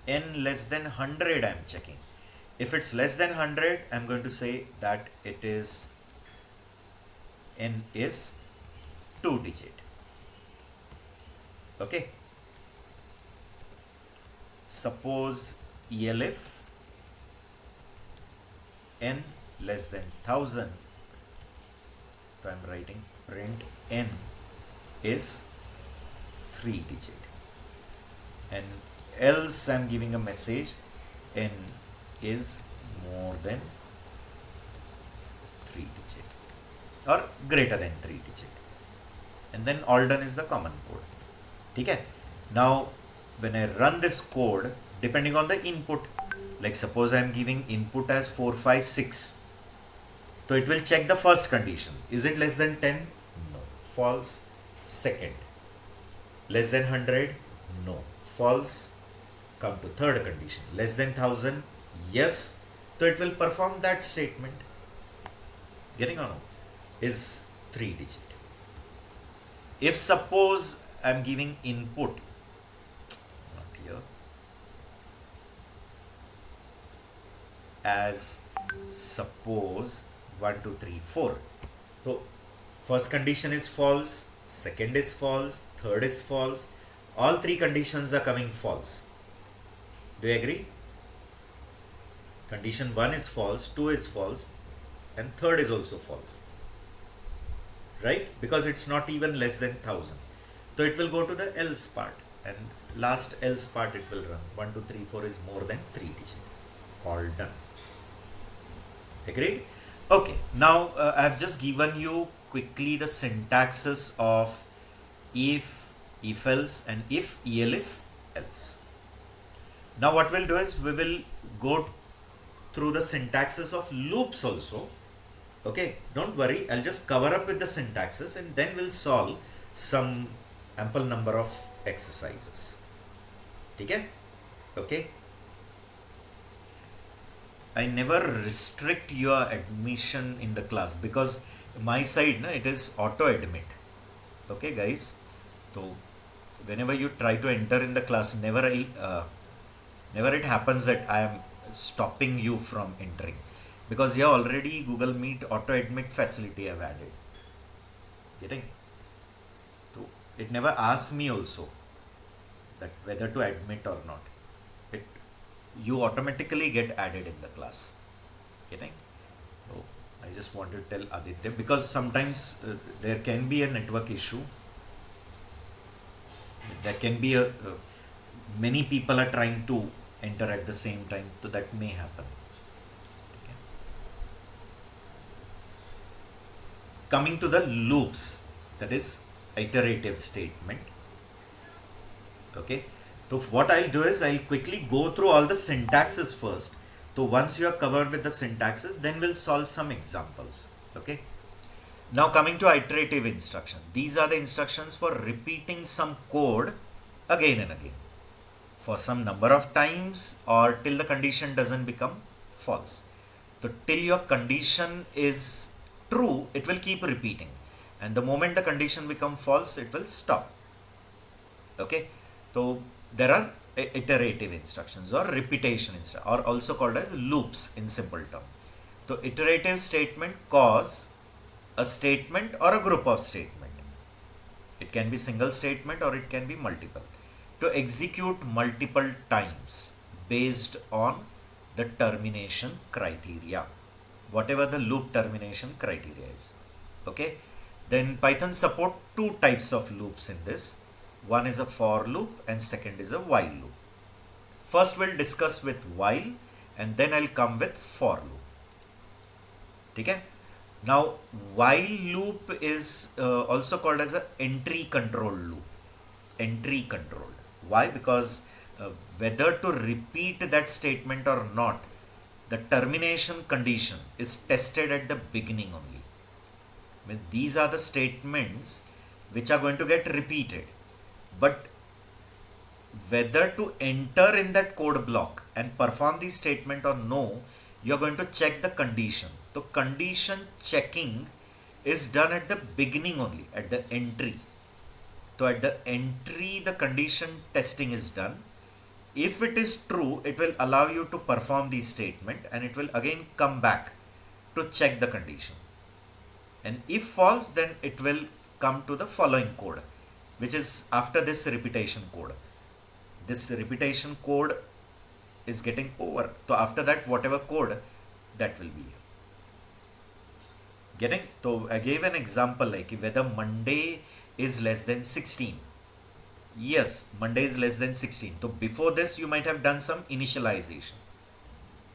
n less than 100 I'm checking. If it's less than 100, I'm going to say that it is n is 2 digit. Okay. Suppose ELF n less than 1000. So I'm writing print n is 3 digit, and else I'm giving a message n is more than 3 digit or greater than 3 digit, and then all done is the common code. Okay. Now when I run this code, depending on the input, like suppose I am giving input as 456, so it will check the first condition. Is it less than 10? No. False. Second. Less than 100? No. False. Come to third condition. Less than 1000? Yes. So it will perform that statement. Getting on? Is 3 digit. If suppose I am giving input, not here, as suppose 1 2 3 4, so first condition is false, second is false, third is false, all three conditions are coming false. Do you agree? Condition 1 is false, 2 is false, and third is also false, right? Because it's not even less than 1000. So it will go to the else part, and last else part it will run 1 2 3 4 is more than 3 digit. All done. Agreed? Okay, now I have just given you quickly the syntaxes of if else, and if ELF else. Now what we'll do is we will go through the syntaxes of loops also. Okay, don't worry, I'll just cover up with the syntaxes and then we'll solve some ample number of exercises. Okay? Okay. I never restrict your admission in the class because my side it is auto admit. Okay guys, so whenever you try to enter in the class, never it happens that I am stopping you from entering, because here already Google Meet auto admit facility I have added. Getting? So it never asks me also that whether to admit or not. You automatically get added in the class. Getting? So I just want to tell Aditya, because sometimes there can be a network issue. There can be many people are trying to enter at the same time, so that may happen. Okay. Coming to the loops, that is iterative statement. Okay. So what I'll do is I'll quickly go through all the syntaxes first. So once you are covered with the syntaxes, then we'll solve some examples. Okay. Now coming to iterative instruction. These are the instructions for repeating some code again and again for some number of times, or till the condition doesn't become false. So till your condition is true, it will keep repeating. And the moment the condition becomes false, it will stop. Okay. So there are iterative instructions or repetition instructions, or also called as loops in simple term. So iterative statement calls a statement or a group of statement. It can be single statement or it can be multiple, to execute multiple times based on the termination criteria, whatever the loop termination criteria is. Okay. Then Python support two types of loops in this. One is a for loop and second is a while loop. First we'll discuss with while and then I'll come with for loop. Okay? Now while loop is also called as a entry control loop. Entry controlled. Why? Because whether to repeat that statement or not, the termination condition is tested at the beginning only. I mean, these are the statements which are going to get repeated. But whether to enter in that code block and perform the statement or no, you are going to check the condition. So condition checking is done at the beginning only, at the entry. So at the entry, the condition testing is done. If it is true, it will allow you to perform the statement and it will again come back to check the condition. And if false, then it will come to the following code, which is after this repetition code. This repetition code is getting over. So after that, whatever code, that will be getting. So I gave an example like whether Monday is less than 16. Yes, Monday is less than 16. So before this, you might have done some initialization.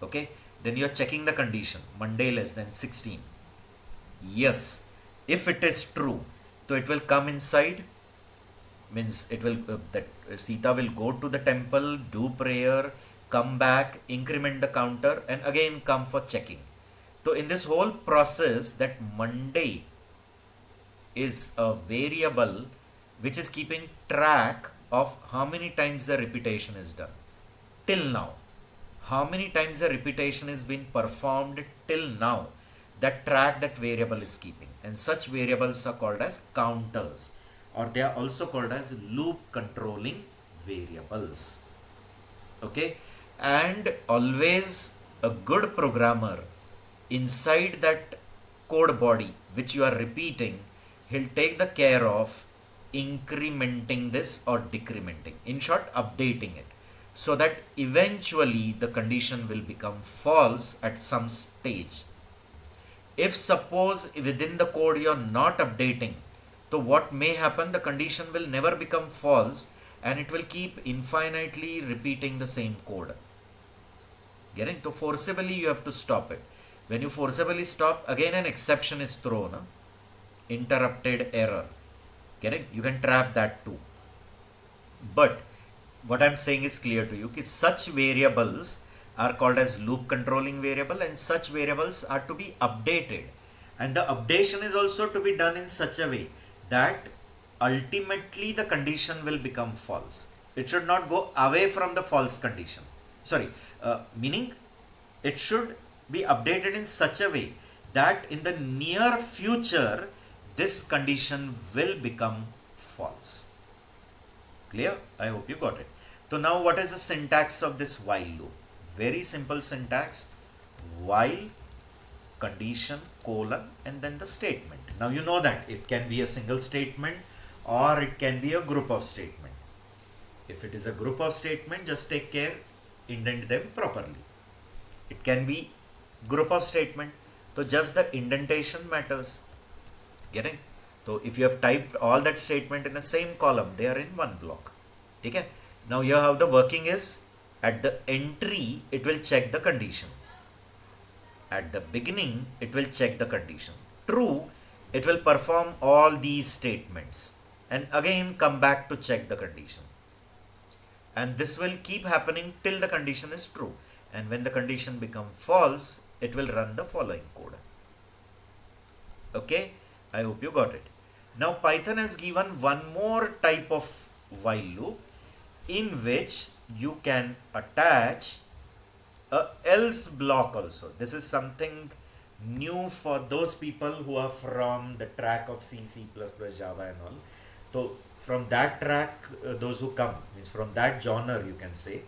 Okay, then you're checking the condition, Monday less than 16. Yes, if it is true, so it will come inside, means it will that Sita will go to the temple, do prayer, come back, increment the counter, and again come for checking. So in this whole process, that Monday is a variable which is keeping track of how many times the repetition is done till now, how many times the repetition is being performed till now. That track that variable is keeping, and such variables are called as counters, or they are also called as loop controlling variables. Okay, and always a good programmer, inside that code body which you are repeating, he'll take the care of incrementing this or decrementing, in short updating it, so that eventually the condition will become false at some stage. If suppose within the code you are not updating, so what may happen, the condition will never become false and it will keep infinitely repeating the same code. Getting? So forcibly you have to stop it. When you forcibly stop, again an exception is thrown, interrupted error. Getting? You can trap that too. But what I'm saying is clear to you, that such variables are called as loop controlling variable, and such variables are to be updated, and the updation is also to be done in such a way that ultimately the condition will become false. It should not go away from the false condition. Meaning it should be updated in such a way that in the near future this condition will become false. Clear? I hope you got it. So now what is the syntax of this while loop? Very simple syntax: while, condition, colon, and then the statement. Now you know that it can be a single statement or it can be a group of statement. If it is a group of statement, just take care, indent them properly. It can be group of statement, so just the indentation matters. Getting? So if you have typed all that statement in the same column, they are in one block. Okay? Now here how the working is: at the entry it will check the condition, at the beginning it will check the condition. True, it will perform all these statements and again come back to check the condition, and this will keep happening till the condition is true, and when the condition becomes false, it will run the following code. Okay, I hope you got it. Now Python has given one more type of while loop in which you can attach a else block also. This is something new for those people who are from the track of C, C++, Java and all. So from that track, those who come, means from that genre you can say,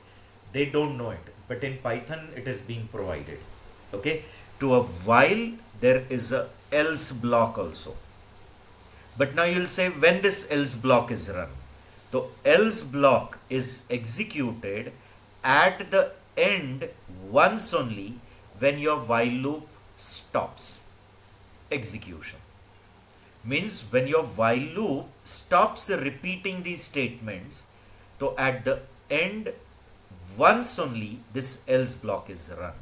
they don't know it. But in Python it is being provided. Okay, to a while there is a else block also. But now you'll say, when this else block is run, the else block is executed at the end once only when your while loop stops execution. Means when your while loop stops repeating these statements, so at the end once only this else block is run.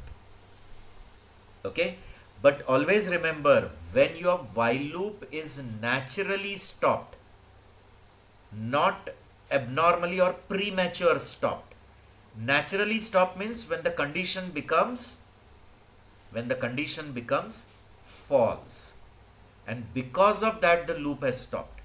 Okay, but always remember, when your while loop is naturally stopped, not abnormally or premature stopped. Naturally stopped means when the condition becomes false, and because of that the loop has stopped.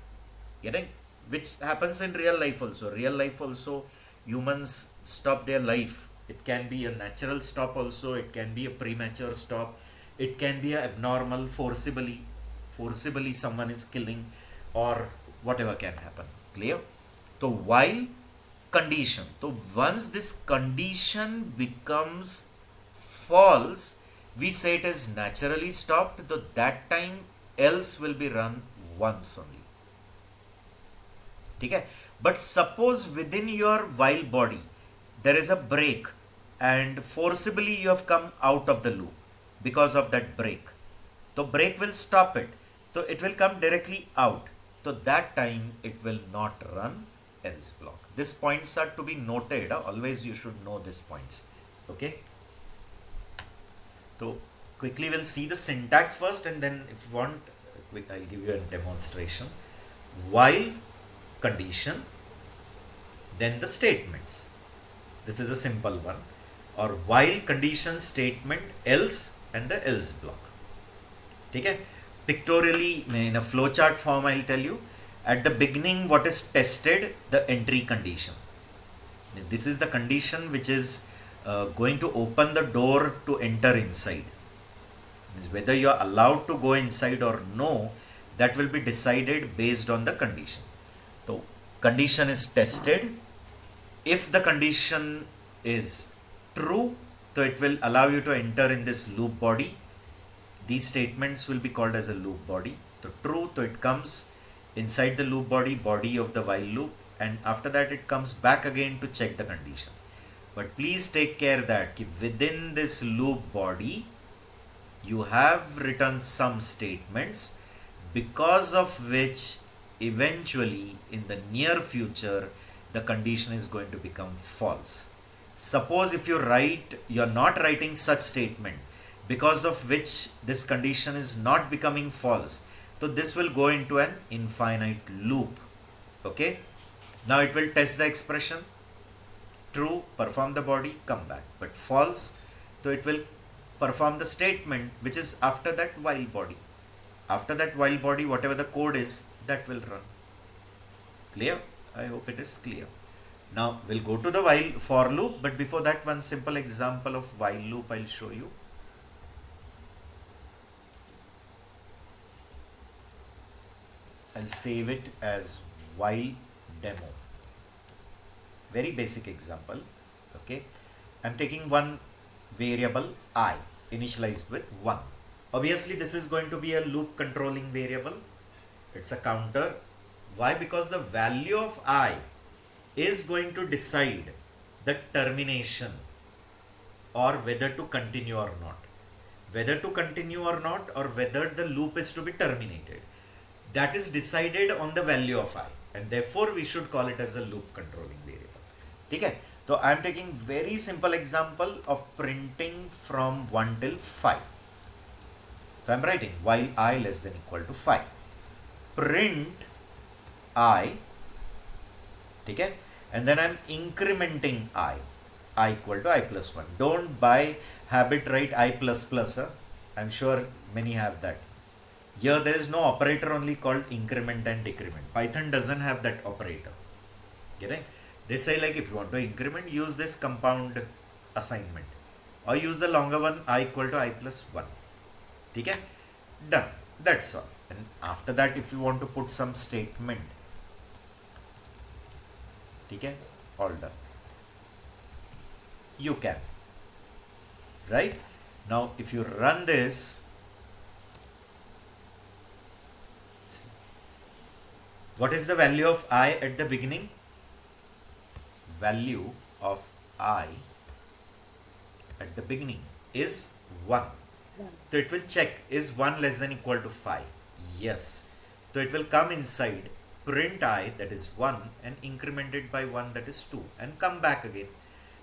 Getting? Which happens in real life also. Real life also, humans stop their life. It can be a natural stop also, it can be a premature stop, it can be a abnormal, forcibly someone is killing, or whatever can happen. Clear? So while, condition. So once this condition becomes false, we say it is naturally stopped. So that time else will be run once only. Okay? But suppose within your while body there is a break and forcibly you have come out of the loop because of that break. So break will stop it. So it will come directly out. So that time it will not run else block. These points are to be noted. Always you should know these points. Okay. So quickly we'll see the syntax first, and then if you want, I'll give you a demonstration. While condition, then the statements. This is a simple one. Or while condition statement else and the else block. Okay? Pictorially in a flowchart form I'll tell you. At the beginning what is tested? The entry condition. This is the condition which is going to open the door to enter inside. Whether you are allowed to go inside or no, that will be decided based on the condition. So condition is tested. If the condition is true, so it will allow you to enter in this loop body. These statements will be called as a loop body. So true, so it comes inside the loop body of the while loop, and after that it comes back again to check the condition. But please take care that within this loop body you have written some statements because of which eventually in the near future the condition is going to become false. Suppose if you're not writing such statement because of which this condition is not becoming false, so this will go into an infinite loop. Okay, now it will test the expression. True, perform the body, come back. But false, so it will perform the statement which is after that while body. After that while body, whatever the code is, that will run. Clear? I hope it is clear. Now we'll go to the while for loop, but before that, one simple example of while loop I'll show you. I'll save it as while demo. Very basic example. Okay, I'm taking one variable I initialized with 1. Obviously this is going to be a loop controlling variable. It's a counter. Why? Because the value of I is going to decide the termination or whether to continue or not. Whether to continue or not, or whether the loop is to be terminated. That is decided on the value of I, and therefore we should call it as a loop controlling variable. Okay? So I am taking very simple example of printing from 1 till 5. So I am writing while I less than equal to 5. Print I, okay? And then I am incrementing I equal to I plus 1. Don't by habit write I plus plus. I'm sure many have that. Here there is no operator only called increment and decrement. Python doesn't have that operator. Okay? They say like if you want to increment, use this compound assignment, or use the longer one I equal to I plus 1. Okay? Done. That's all. And after that, if you want to put some statement, okay, all done. You can. Right? Now if you run this, what is the value of I at the beginning? Value of I at the beginning is 1. So it will check, is 1 less than equal to 5? Yes. So it will come inside, print I, that is 1, and increment it by 1, that is 2, and come back again.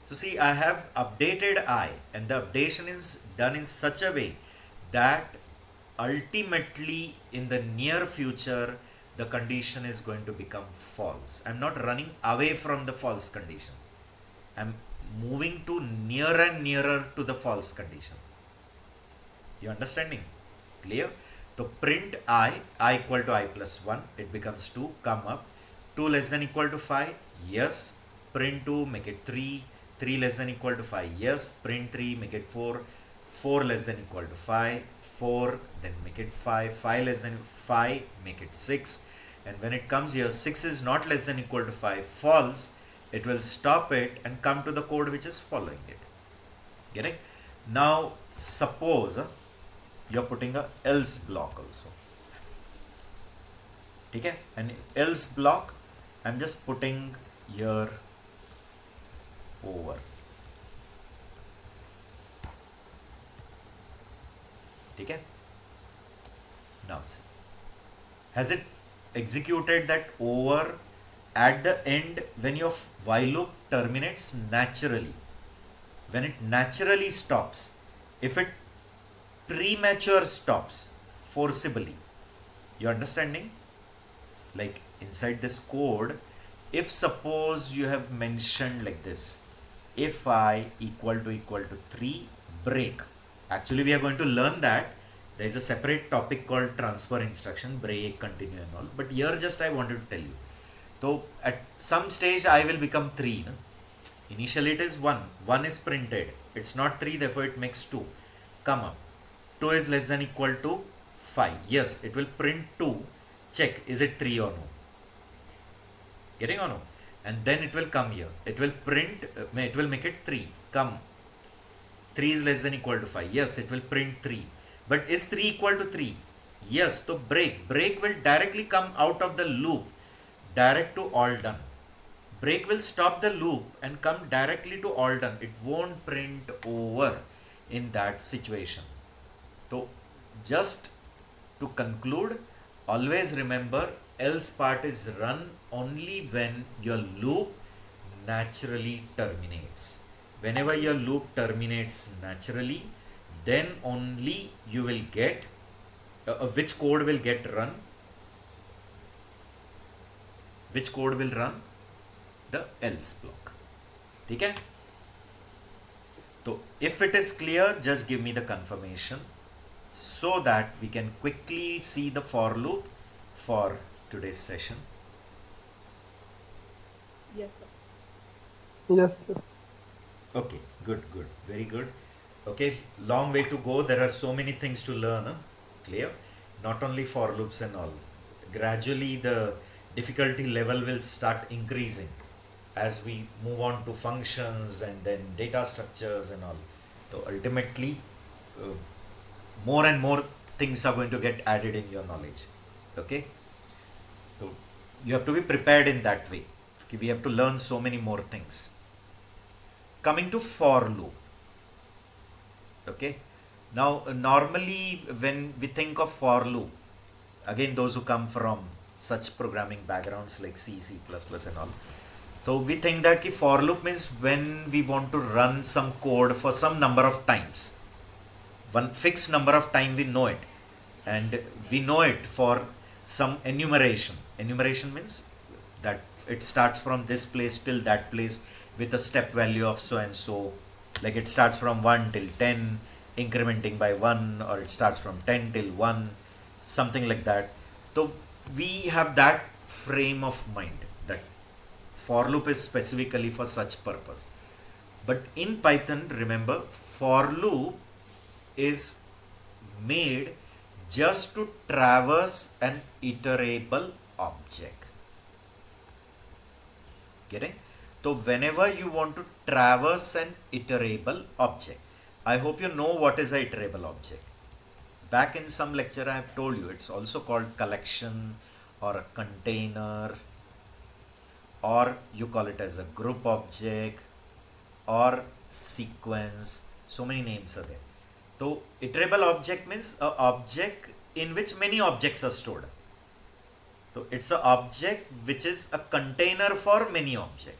So see, I have updated I, and the updation is done in such a way that ultimately in the near future the condition is going to become false. I'm not running away from the false condition. I'm moving to nearer and nearer to the false condition. You understanding? Clear? So print I equal to I plus 1, it becomes 2, come up. 2 less than equal to 5, yes. Print 2, make it 3. 3 less than equal to 5, yes. Print 3, make it 4. 4 less than equal to 5, 4, then make it 5. 5 less than 5, make it 6. And when it comes here, 6 is not less than equal to 5, false. it will stop it and come to the code which is following it. Getting? Now suppose you're putting a else block also. Okay? And else block, I'm just putting here over. Okay? Now see. Has it executed that over at the end when your while loop terminates naturally? When it naturally stops, if it premature stops forcibly, you understanding? Like inside this code, if suppose you have mentioned like this, if I equal to 3, break. Actually we are going to learn that. There is a separate topic called transfer instruction, break, continue and all. But here just I wanted to tell you. So at some stage I will become 3. No? Initially it is 1. 1 is printed. It's not 3, therefore it makes 2. Come up. 2 is less than equal to 5. Yes, it will print 2. Check, is it 3 or no? Getting or no? And then it will come here. It will print, it will make it 3. Come. 3 is less than equal to 5. Yes, it will print 3. But is 3 equal to 3? Yes, so break. Break will directly come out of the loop. Direct to all done. Break will stop the loop and come directly to all done. It won't print over in that situation. So just to conclude, always remember else part is run only when your loop naturally terminates. Whenever your loop terminates naturally, then only you will get which code will get run. Which code will run? The else block. Okay? So if it is clear, just give me the confirmation so that we can quickly see the for loop for today's session. Yes, sir. Yes, sir. Okay, good, very good. Okay, long way to go. There are so many things to learn. Huh? Clear? Not only for loops and all. Gradually the difficulty level will start increasing as we move on to functions and then data structures and all. So ultimately, more and more things are going to get added in your knowledge. Okay? So you have to be prepared in that way. Okay, we have to learn so many more things. Coming to for loop. Okay? Now normally when we think of for loop, again those who come from such programming backgrounds like C, C++ and all. So we think that for loop means when we want to run some code for some number of times. One fixed number of time we know it. And we know it for some enumeration. Enumeration means that it starts from this place till that place with a step value of so and so. Like it starts from 1 till 10, incrementing by 1, or it starts from 10 till 1, something like that. So we have that frame of mind that for loop is specifically for such purpose. But in Python, remember, for loop is made just to traverse an iterable object. Getting? So whenever you want to traverse an iterable object, I hope you know what is an iterable object. Back in some lecture I have told you it's also called collection or a container, or you call it as a group object or sequence. So many names are there. So iterable object means an object in which many objects are stored. So it's an object which is a container for many objects,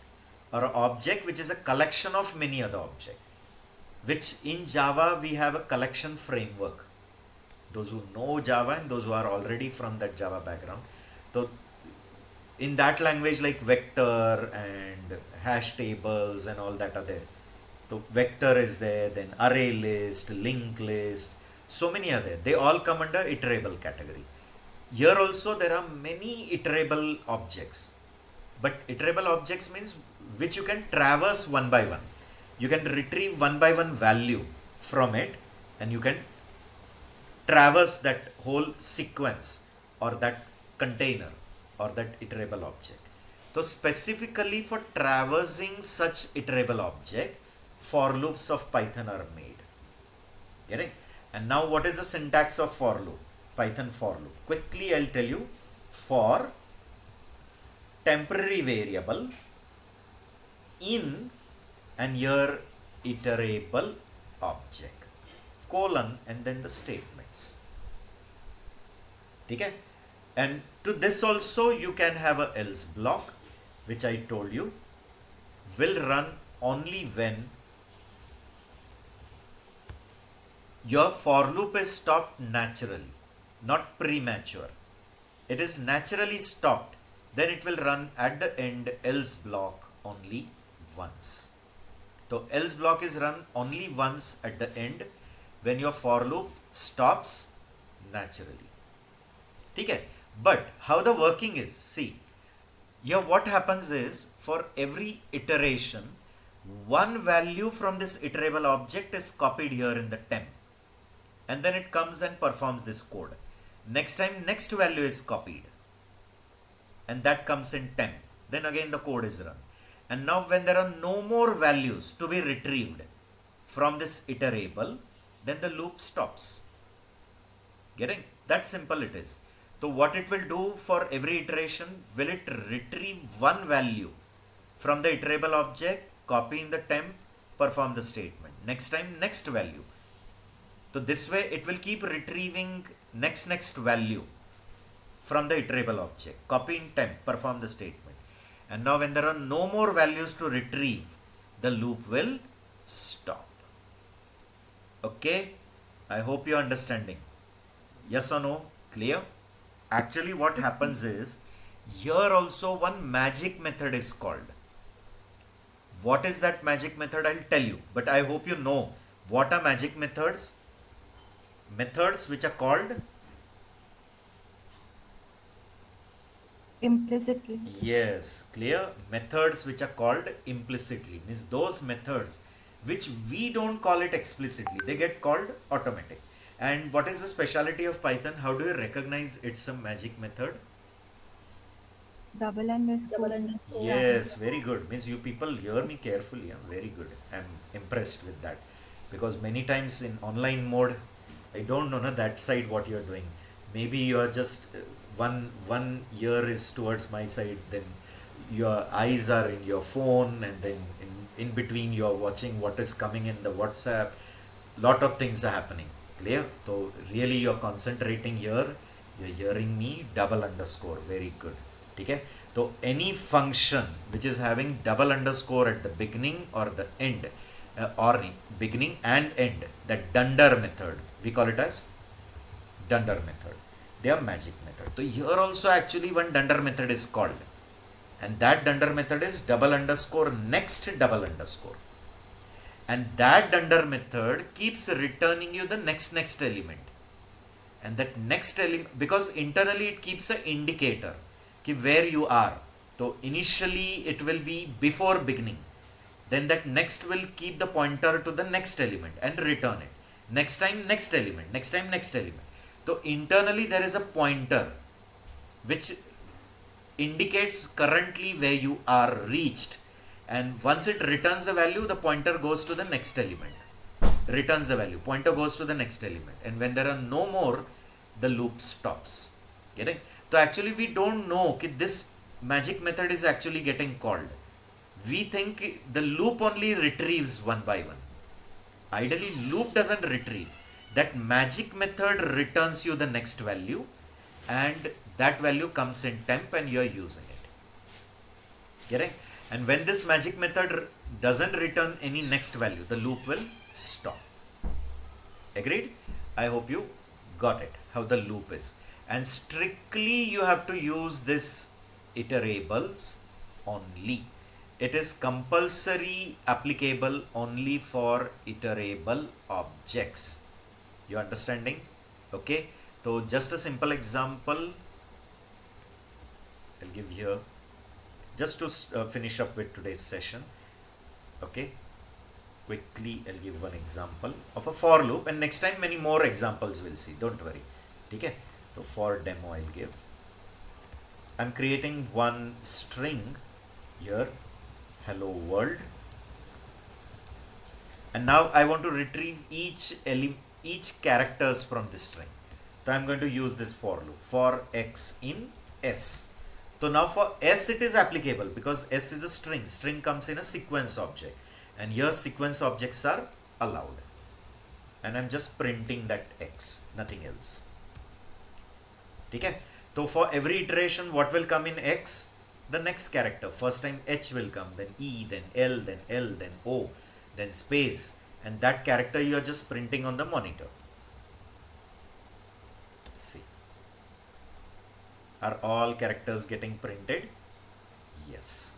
or an object which is a collection of many other objects, which in Java we have a collection framework. Those who know Java and those who are already from that Java background. So in that language, like vector and hash tables and all that are there. So vector is there, then array list, linked list, so many are there. They all come under iterable category. Here also there are many iterable objects. But iterable objects means which you can traverse one by one. You can retrieve one by one value from it and you can traverse that whole sequence or that container or that iterable object. So So specifically for traversing such iterable object, for loops of Python are made. Getting? And now what is the syntax of for loop? Python for loop. Quickly I'll tell you. For temporary variable in and your iterable object, colon, and then the statements. Okay? And to this also you can have a else block, which I told you will run only when your for loop is stopped naturally, not premature. It is naturally stopped, then it will run at the end else block only once. So else block is run only once at the end when your for loop stops naturally. Okay? But how the working is, see, here what happens is for every iteration, one value from this iterable object is copied here in the temp, and then it comes and performs this code. Next time next value is copied, and that comes in temp, then again the code is run. And now when there are no more values to be retrieved from this iterable, then the loop stops. Getting? That simple it is. So what it will do for every iteration, will it retrieve one value from the iterable object, copy in the temp, perform the statement. Next time next value. So this way it will keep retrieving next value from the iterable object, copy in temp, perform the statement. And now when there are no more values to retrieve, the loop will stop. Okay? I hope you are understanding. Yes or no? Clear? Actually what happens is, here also one magic method is called. What is that magic method? I'll tell you, but I hope you know what are magic methods. Methods which are called implicitly. Yes, clear. Methods which are called implicitly, means those methods which we don't call it explicitly, they get called automatic. And what is the speciality of Python? How do you recognize it's a magic method? Double underscore. Double underscore. Yes, very good. Means you people hear me carefully. I'm very good. I'm impressed with that, because many times in online mode, I don't know that side what you're doing. Maybe you are just one ear is towards my side, then your eyes are in your phone, and then in between you are watching what is coming in the WhatsApp. Lot of things are happening. Clear? So really you're concentrating here. You're hearing me double underscore. Very good. Okay? So any function which is having double underscore at the beginning or the end, or beginning and end, that dunder method, we call it as dunder method. They are magic method. So here also actually one dunder method is called, and that dunder method is double underscore next double underscore, and that dunder method keeps returning you the next element, and that next element, because internally it keeps an indicator where you are. So initially it will be before beginning, then that next will keep the pointer to the next element and return it. Next time next element, next time next element. So internally there is a pointer which indicates currently where you are reached, and once it returns the value, the pointer goes to the next element, returns the value, pointer goes to the next element, and when there are no more, the loop stops. Getting? So actually we don't know that this magic method is actually getting called. We think the loop only retrieves one by one. Ideally loop doesn't retrieve. That magic method returns you the next value, and that value comes in temp and you are using it. Getting? And when this magic method doesn't return any next value, the loop will stop. Agreed? I hope you got it, how the loop is. And strictly you have to use this iterables only. It is compulsory applicable only for iterable objects. You understanding? Okay. So just a simple example I'll give here, just to finish up with today's session. Okay. Quickly I'll give one example of a for loop, and next time many more examples we'll see. Don't worry. Okay. So for demo I'll give. I'm creating one string here hello world, and now I want to retrieve each characters from this string. So I'm going to use this for loop for x in s. So now for s it is applicable because s is a string. String comes in a sequence object, and here sequence objects are allowed. And I'm just printing that x, nothing else. Okay. So for every iteration, what will come in x? The next character. First time h will come, then e, then l, then l, then o, then space, and that character you are just printing on the monitor. See, are all characters getting printed? Yes.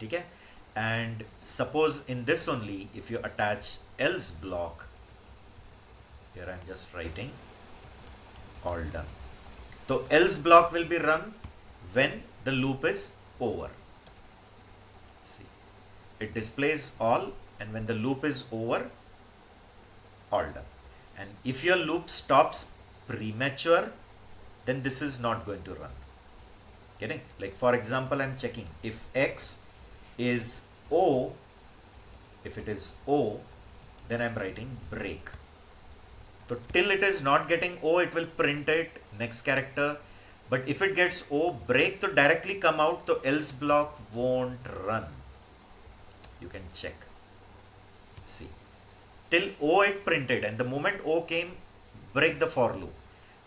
Okay. And suppose in this only, if you attach else block, here I'm just writing all done. So else block will be run when the loop is over. See, it displays all, and when the loop is over, all done. And if your loop stops premature, then this is not going to run. Getting? Like for example, I'm checking if x is O, if it is O, then I'm writing break. So till it is not getting O, it will print it, next character. But if it gets O, break to directly come out, the else block won't run. You can check. See, till O it printed, and the moment O came, break the for loop.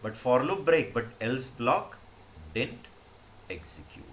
But for loop break, but else block didn't execute.